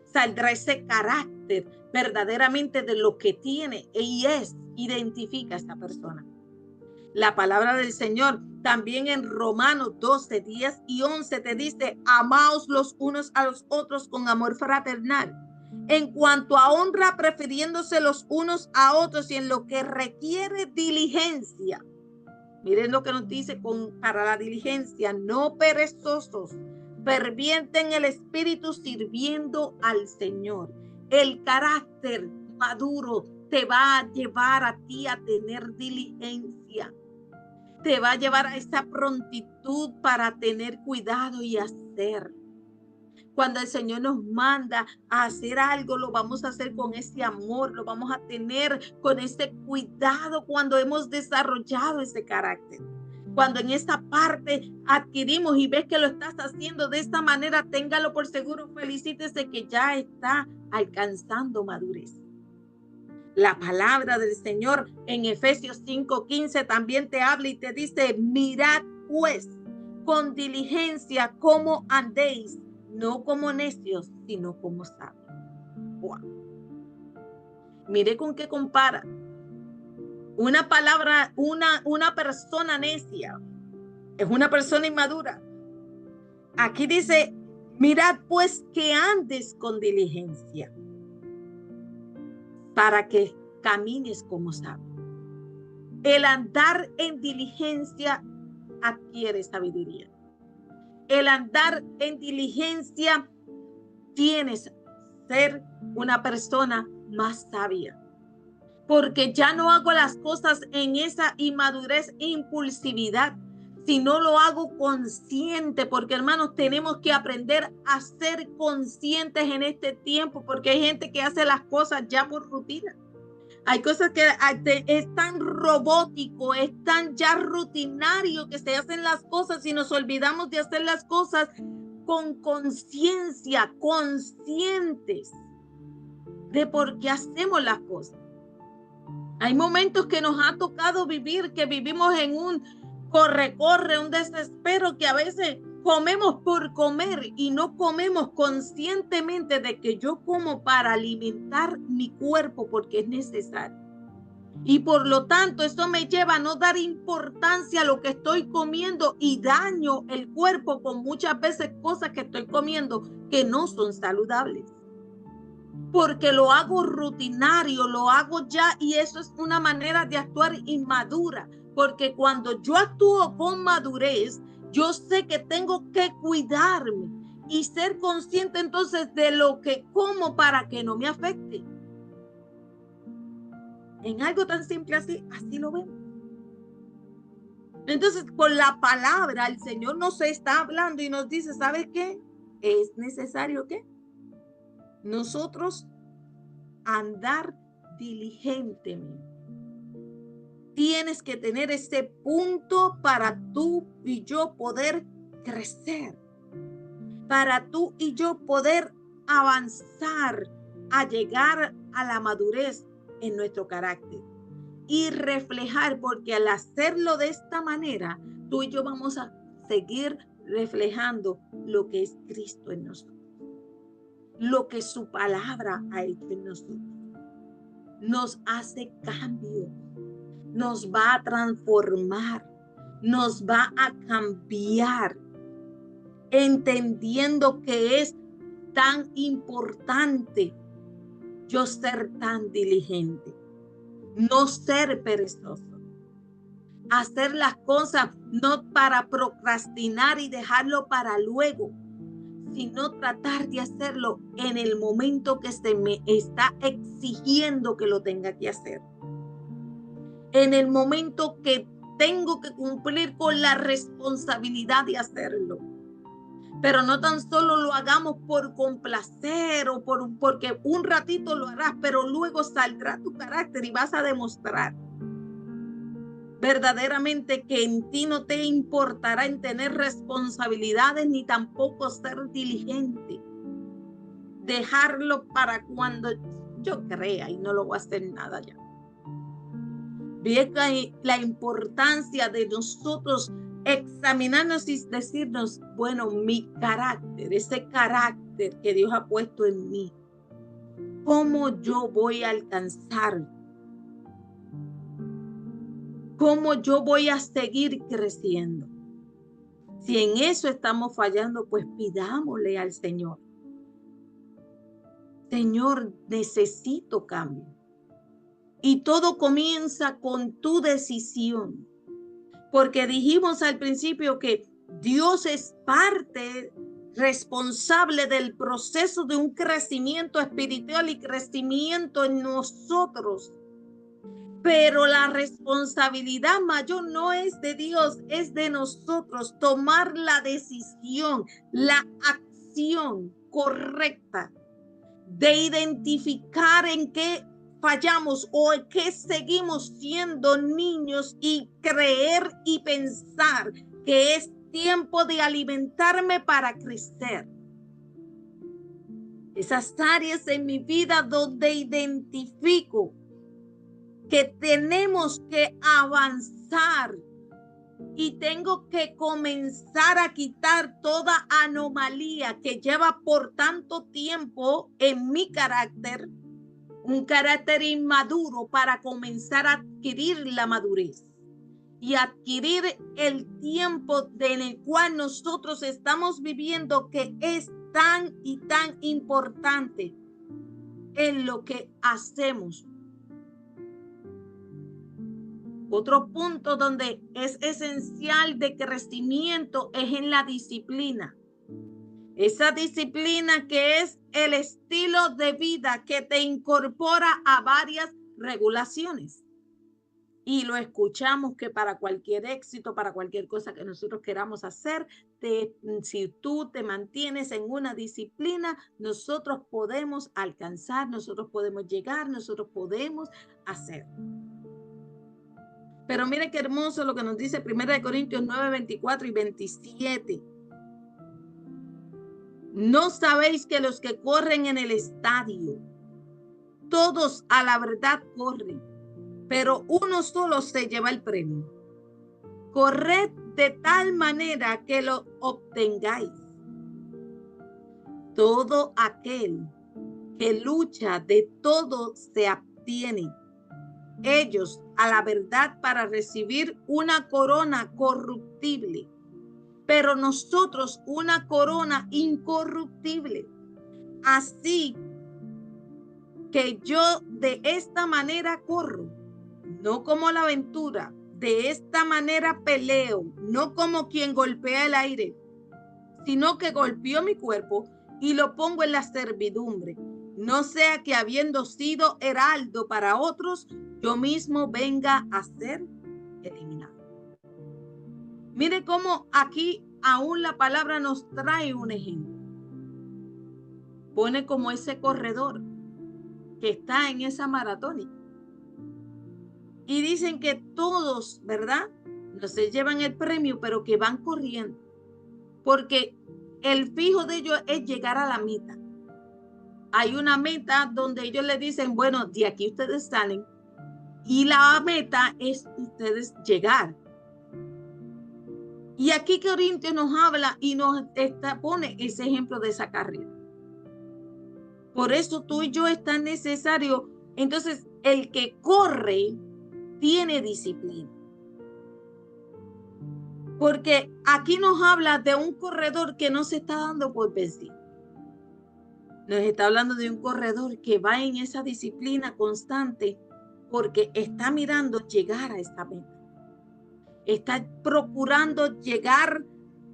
S1: Saldrá ese carácter verdaderamente de lo que tiene y identifica a esta persona. La palabra del Señor también en Romanos 12, 10 y 11 te dice: amaos los unos a los otros con amor fraternal. En cuanto a honra, prefiriéndose los unos a otros, y en lo que requiere diligencia. Miren lo que nos dice para la diligencia: no perezosos, ferviente en el espíritu, sirviendo al Señor. El carácter maduro te va a llevar a ti a tener diligencia. Te va a llevar a esa prontitud para tener cuidado y hacer. Cuando el Señor nos manda a hacer algo, lo vamos a hacer con ese amor, lo vamos a tener con ese cuidado cuando hemos desarrollado ese carácter. Cuando en esta parte adquirimos y ves que lo estás haciendo de esta manera, téngalo por seguro, felicítese que ya está alcanzando madurez. La palabra del Señor en Efesios 5:15 también te habla y te dice: mirad pues con diligencia cómo andéis, no como necios, sino como sabios. Wow. Mire con qué compara. Una palabra, una persona necia es una persona inmadura. Aquí dice: mirad pues que andes con diligencia, para que camines como sabio. El andar en diligencia adquiere sabiduría. El andar en diligencia tienes ser una persona más sabia, porque ya no hago las cosas en esa inmadurez e impulsividad, sino lo hago consciente, porque hermanos, tenemos que aprender a ser conscientes en este tiempo, porque hay gente que hace las cosas ya por rutina. Hay cosas que es tan robótico, es tan ya rutinario que se hacen las cosas y nos olvidamos de hacer las cosas con conciencia, conscientes de por qué hacemos las cosas. Hay momentos que nos ha tocado vivir, que vivimos en un corre, un desespero, que a veces comemos por comer y no comemos conscientemente de que yo como para alimentar mi cuerpo porque es necesario. Y por lo tanto, eso me lleva a no dar importancia a lo que estoy comiendo y daño el cuerpo con muchas veces cosas que estoy comiendo que no son saludables. Porque lo hago rutinario, lo hago ya, y eso es una manera de actuar inmadura. Porque cuando yo actúo con madurez, yo sé que tengo que cuidarme y ser consciente entonces de lo que como para que no me afecte. En algo tan simple así lo vemos. Entonces, con la palabra, el Señor nos está hablando y nos dice: ¿sabes qué? Es necesario que nosotros andar diligentemente. Tienes que tener ese punto para tú y yo poder crecer, para tú y yo poder avanzar a llegar a la madurez en nuestro carácter y reflejar, porque al hacerlo de esta manera, tú y yo vamos a seguir reflejando lo que es Cristo en nosotros, lo que su palabra ha hecho en nosotros. Nos hace cambio, nos va a transformar, nos va a cambiar, entendiendo que es tan importante yo ser tan diligente, no ser perezoso, hacer las cosas no para procrastinar y dejarlo para luego, sino tratar de hacerlo en el momento que se me está exigiendo que lo tenga que hacer. En el momento que tengo que cumplir con la responsabilidad de hacerlo. Pero no tan solo lo hagamos por complacer o porque un ratito lo harás, pero luego saldrá tu carácter y vas a demostrar verdaderamente que en ti no te importará en tener responsabilidades ni tampoco ser diligente. Dejarlo para cuando yo crea y no lo voy a hacer nada ya. Ve la importancia de nosotros examinarnos y decirnos, bueno, mi carácter, ese carácter que Dios ha puesto en mí, ¿cómo yo voy a alcanzar? ¿Cómo yo voy a seguir creciendo? Si en eso estamos fallando, pues pidámosle al Señor. Señor, necesito cambio. Y todo comienza con tu decisión. Porque dijimos al principio que Dios es parte responsable del proceso de un crecimiento espiritual y crecimiento en nosotros. Pero la responsabilidad mayor no es de Dios, es de nosotros tomar la decisión, la acción correcta de identificar en qué fallamos o en qué seguimos siendo niños y creer y pensar que es tiempo de alimentarme para crecer. Esas áreas en mi vida donde identifico que tenemos que avanzar y tengo que comenzar a quitar toda anomalía que lleva por tanto tiempo en mi carácter, un carácter inmaduro, para comenzar a adquirir la madurez y adquirir el tiempo en el cual nosotros estamos viviendo, que es tan y tan importante en lo que hacemos. Otro punto donde es esencial de crecimiento es en la disciplina. Esa disciplina que es el estilo de vida que te incorpora a varias regulaciones. Y lo escuchamos que para cualquier éxito, para cualquier cosa que nosotros queramos hacer, si tú te mantienes en una disciplina, nosotros podemos alcanzar, nosotros podemos llegar, nosotros podemos hacer. Pero mire qué hermoso lo que nos dice 1 Corintios 9, 24 y 27. ¿No sabéis que los que corren en el estadio, todos a la verdad corren, pero uno solo se lleva el premio? Corred de tal manera que lo obtengáis. Todo aquel que lucha de todo se abstiene. Ellos a la verdad para recibir una corona corruptible, pero nosotros una corona incorruptible. Así que yo de esta manera corro, no como la aventura, de esta manera peleo, no como quien golpea el aire, sino que golpeo mi cuerpo y lo pongo en la servidumbre. No sea que habiendo sido heraldo para otros, yo mismo venga a ser eliminado. Mire cómo aquí aún la palabra nos trae un ejemplo. Pone como ese corredor que está en esa maratónica. Y dicen que todos, ¿verdad? No se llevan el premio, pero que van corriendo. Porque el fijo de ellos es llegar a la meta. Hay una meta donde ellos le dicen, bueno, de aquí ustedes salen. Y la meta es ustedes llegar. Y aquí Corintios nos habla y nos pone ese ejemplo de esa carrera. Por eso tú y yo es tan necesario. Entonces, el que corre tiene disciplina. Porque aquí nos habla de un corredor que no se está dando por vencido. Nos está hablando de un corredor que va en esa disciplina constante porque está mirando llegar a esta meta. Está procurando llegar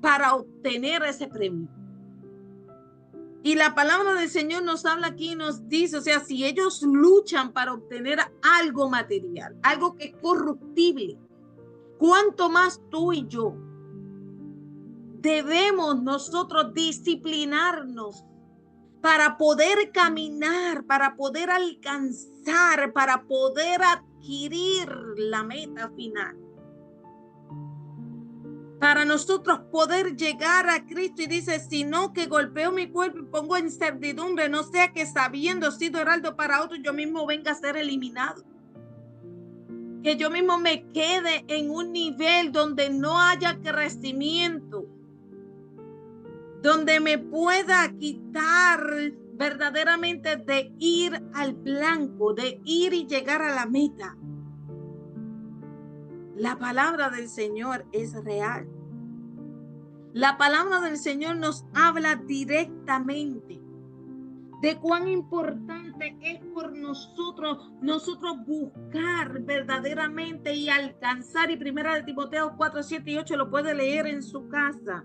S1: para obtener ese premio. Y la palabra del Señor nos habla aquí y nos dice, o sea, si ellos luchan para obtener algo material, algo que es corruptible, ¿cuánto más tú y yo debemos nosotros disciplinarnos para poder caminar, para poder alcanzar, para poder adquirir la meta final? para nosotros poder llegar a Cristo. Y dice, sino que golpeo mi cuerpo y pongo en servidumbre, no sea que sabiendo sido heraldo para otros, yo mismo venga a ser eliminado. Que yo mismo me quede en un nivel donde no haya crecimiento, donde me pueda quitar verdaderamente de ir al blanco, de ir y llegar a la meta. La palabra del Señor es real. La palabra del Señor nos habla directamente de cuán importante es por nosotros buscar verdaderamente y alcanzar. Y primera de Timoteo 4, 7 y 8 lo puede leer en su casa.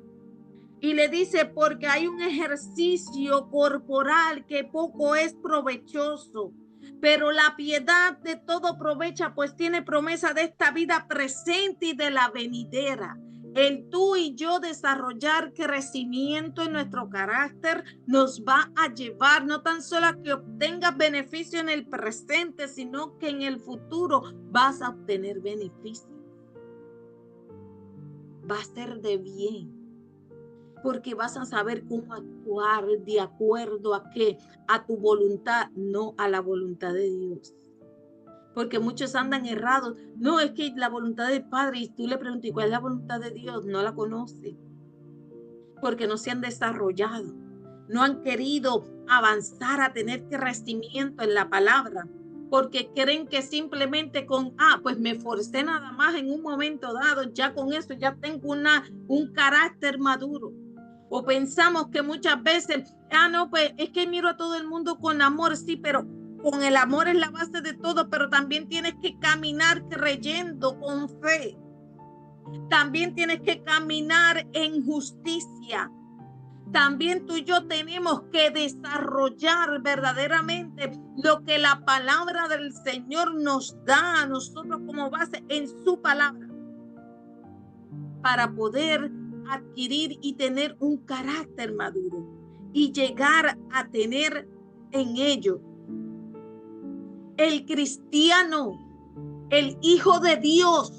S1: Y le dice, porque hay un ejercicio corporal que poco es provechoso, pero la piedad de todo aprovecha, pues tiene promesa de esta vida presente y de la venidera. El tú y yo desarrollar crecimiento en nuestro carácter nos va a llevar no tan solo a que obtengas beneficio en el presente, sino que en el futuro vas a obtener beneficio. Va a ser de bien, porque vas a saber cómo actuar de acuerdo a qué, a tu voluntad, no a la voluntad de Dios. Porque muchos andan errados. No, es que la voluntad del Padre, y tú le preguntas, ¿cuál es la voluntad de Dios? No la conoce, porque no se han desarrollado, no han querido avanzar a tener crecimiento en la palabra, porque creen que simplemente con, pues me forcé nada más en un momento dado, ya con eso ya tengo un carácter maduro. O pensamos que muchas veces, no, pues es que miro a todo el mundo con amor, sí, pero con el amor es la base de todo, pero también tienes que caminar creyendo con fe. También tienes que caminar en justicia. También tú y yo tenemos que desarrollar verdaderamente lo que la palabra del Señor nos da a nosotros como base en su palabra, para poder adquirir y tener un carácter maduro y llegar a tener en ello el cristiano, el hijo de Dios,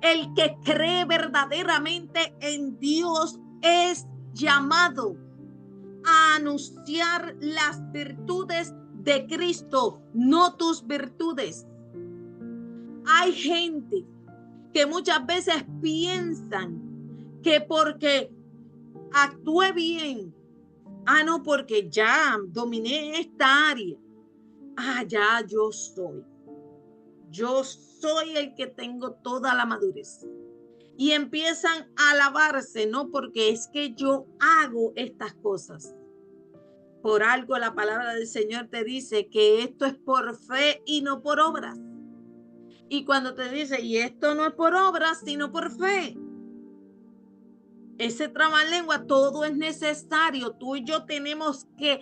S1: el que cree verdaderamente en Dios, es llamado a anunciar las virtudes de Cristo, no tus virtudes. Hay gente que muchas veces piensan que porque actué bien, no, porque ya dominé esta área, ya yo soy el que tengo toda la madurez. Y empiezan a alabarse, no, porque es que yo hago estas cosas. Por algo la palabra del Señor te dice que esto es por fe y no por obras. Y cuando te dice, y esto no es por obras, sino por fe, ese trabalengua, todo es necesario. Tú y yo tenemos que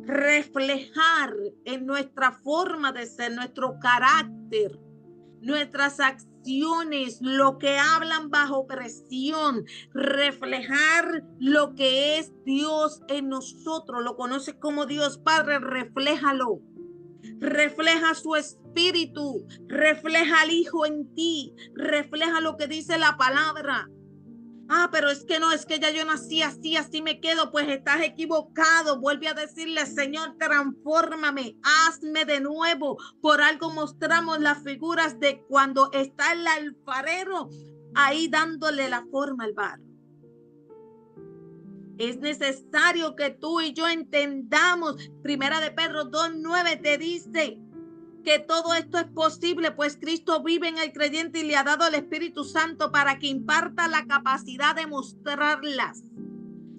S1: reflejar en nuestra forma de ser, nuestro carácter, nuestras acciones, lo que hablan bajo presión, reflejar lo que es Dios en nosotros. Lo conoces como Dios Padre, refléjalo. Refleja su espíritu, refleja al Hijo en ti, refleja lo que dice la palabra. Pero es que no, es que ya yo nací así, así me quedo. Pues estás equivocado. Vuelve a decirle, Señor, transfórmame, hazme de nuevo. Por algo mostramos las figuras de cuando está el alfarero ahí dándole la forma al barro. Es necesario que tú y yo entendamos. Primera de Pedro 2:9 te dice que todo esto es posible, pues Cristo vive en el creyente y le ha dado el Espíritu Santo para que imparta la capacidad de mostrarlas.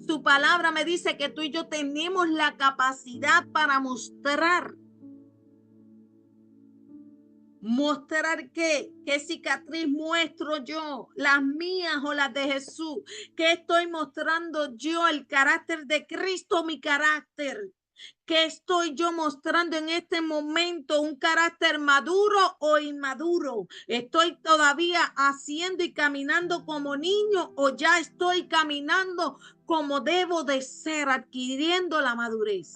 S1: Su palabra me dice que tú y yo tenemos la capacidad para mostrar. ¿Mostrar qué? ¿Qué cicatriz muestro yo? ¿Las mías o las de Jesús? ¿Qué estoy mostrando yo? ¿El carácter de Cristo, mi carácter? ¿Qué estoy yo mostrando en este momento? ¿Un carácter maduro o inmaduro? ¿Estoy todavía haciendo y caminando como niño o ya estoy caminando como debo de ser, adquiriendo la madurez?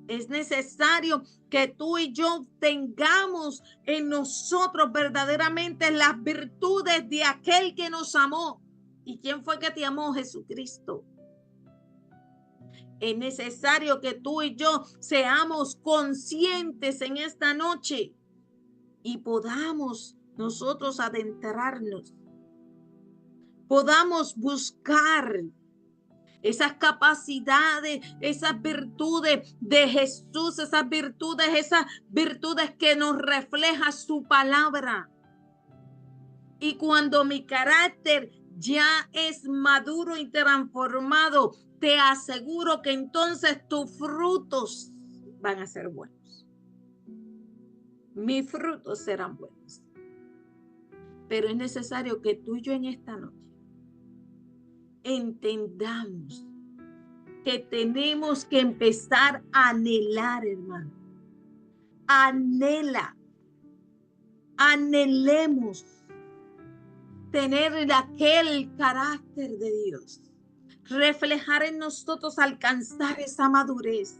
S1: Es necesario que tú y yo tengamos en nosotros verdaderamente las virtudes de aquel que nos amó. ¿Y quién fue que te amó? Jesucristo. Es necesario que tú y yo seamos conscientes en esta noche y podamos nosotros adentrarnos, podamos buscar esas capacidades, esas virtudes de Jesús, esas virtudes que nos refleja su palabra. Y cuando mi carácter ya es maduro y transformado, te aseguro que entonces tus frutos van a ser buenos. Mis frutos serán buenos. Pero es necesario que tú y yo en esta noche entendamos que tenemos que empezar a anhelar, hermano. Anhelemos tener aquel carácter de Dios, reflejar en nosotros, alcanzar esa madurez.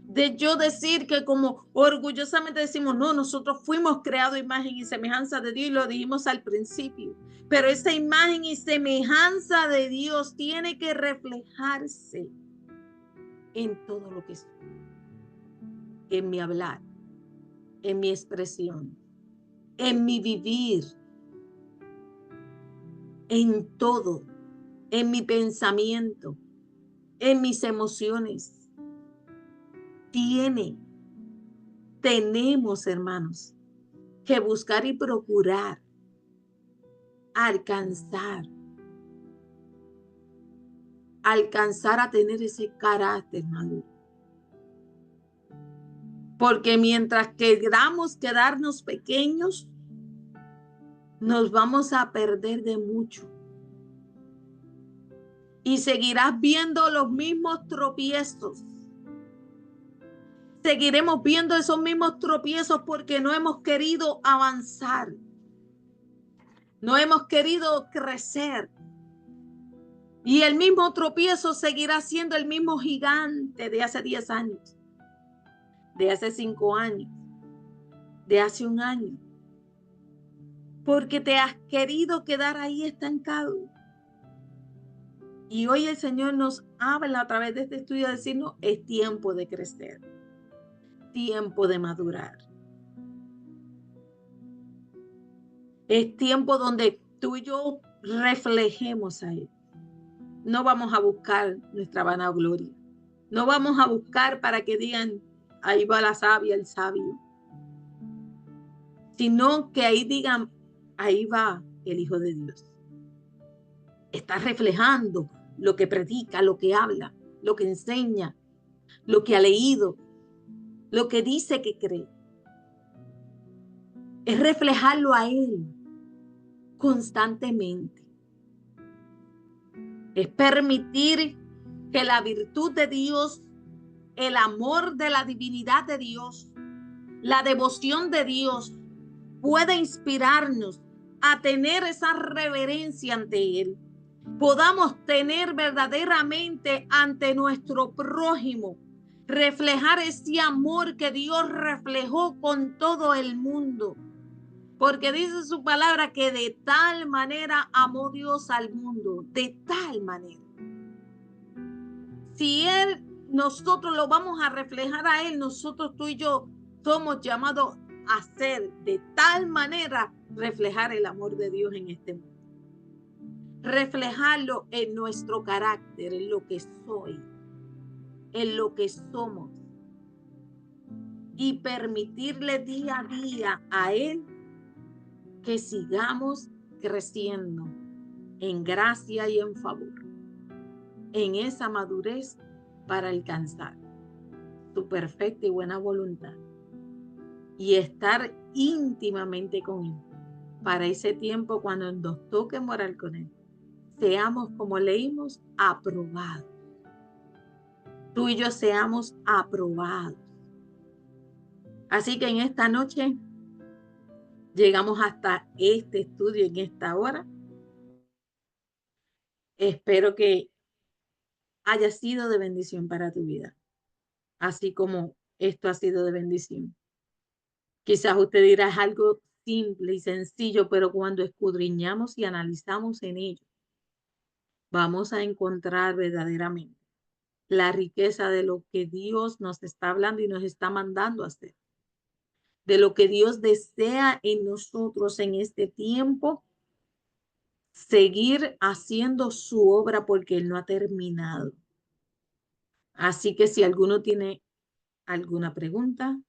S1: De yo decir que como orgullosamente decimos, no, nosotros fuimos creados imagen y semejanza de Dios y lo dijimos al principio, pero esa imagen y semejanza de Dios tiene que reflejarse en todo lo que soy, en mi hablar, en mi expresión, en mi vivir, en todo, en mi pensamiento, en mis emociones. Tenemos, hermanos, que buscar y procurar alcanzar a tener ese carácter maduro. Porque mientras queramos quedarnos pequeños, nos vamos a perder de mucho. Y seguirás viendo los mismos tropiezos. Seguiremos viendo esos mismos tropiezos porque no hemos querido avanzar. No hemos querido crecer. Y el mismo tropiezo seguirá siendo el mismo gigante de hace 10 años, de hace 5 años, de hace 1 año. Porque te has querido quedar ahí estancado. Y hoy el Señor nos habla a través de este estudio de decirnos, es tiempo de crecer, tiempo de madurar. Es tiempo donde tú y yo reflejemos a Él. No vamos a buscar nuestra vanagloria. No vamos a buscar para que digan, ahí va la sabia, el sabio. Sino que ahí digan, ahí va el Hijo de Dios. Está reflejando lo que predica, lo que habla, lo que enseña, lo que ha leído, lo que dice que cree. Es reflejarlo a Él constantemente. Es permitir que la virtud de Dios, el amor de la divinidad de Dios, la devoción de Dios pueda inspirarnos a tener esa reverencia ante Él. Podamos tener verdaderamente ante nuestro prójimo, reflejar ese amor que Dios reflejó con todo el mundo. Porque dice su palabra que de tal manera amó Dios al mundo, de tal manera. Si nosotros lo vamos a reflejar a Él, nosotros tú y yo somos llamados a ser de tal manera, reflejar el amor de Dios en este mundo. Reflejarlo en nuestro carácter, en lo que soy, en lo que somos. Y permitirle día a día a Él que sigamos creciendo en gracia y en favor, en esa madurez para alcanzar su perfecta y buena voluntad y estar íntimamente con Él. Para ese tiempo, cuando nos toque morar con Él, seamos, como leímos, aprobados. Tú y yo seamos aprobados. Así que en esta noche llegamos hasta este estudio en esta hora. Espero que haya sido de bendición para tu vida. así como esto ha sido de bendición. Quizás usted dirá, es algo simple y sencillo, pero cuando escudriñamos y analizamos en ello, vamos a encontrar verdaderamente la riqueza de lo que Dios nos está hablando y nos está mandando a hacer, de lo que Dios desea en nosotros en este tiempo, seguir haciendo su obra porque Él no ha terminado. Así que si alguno tiene alguna pregunta,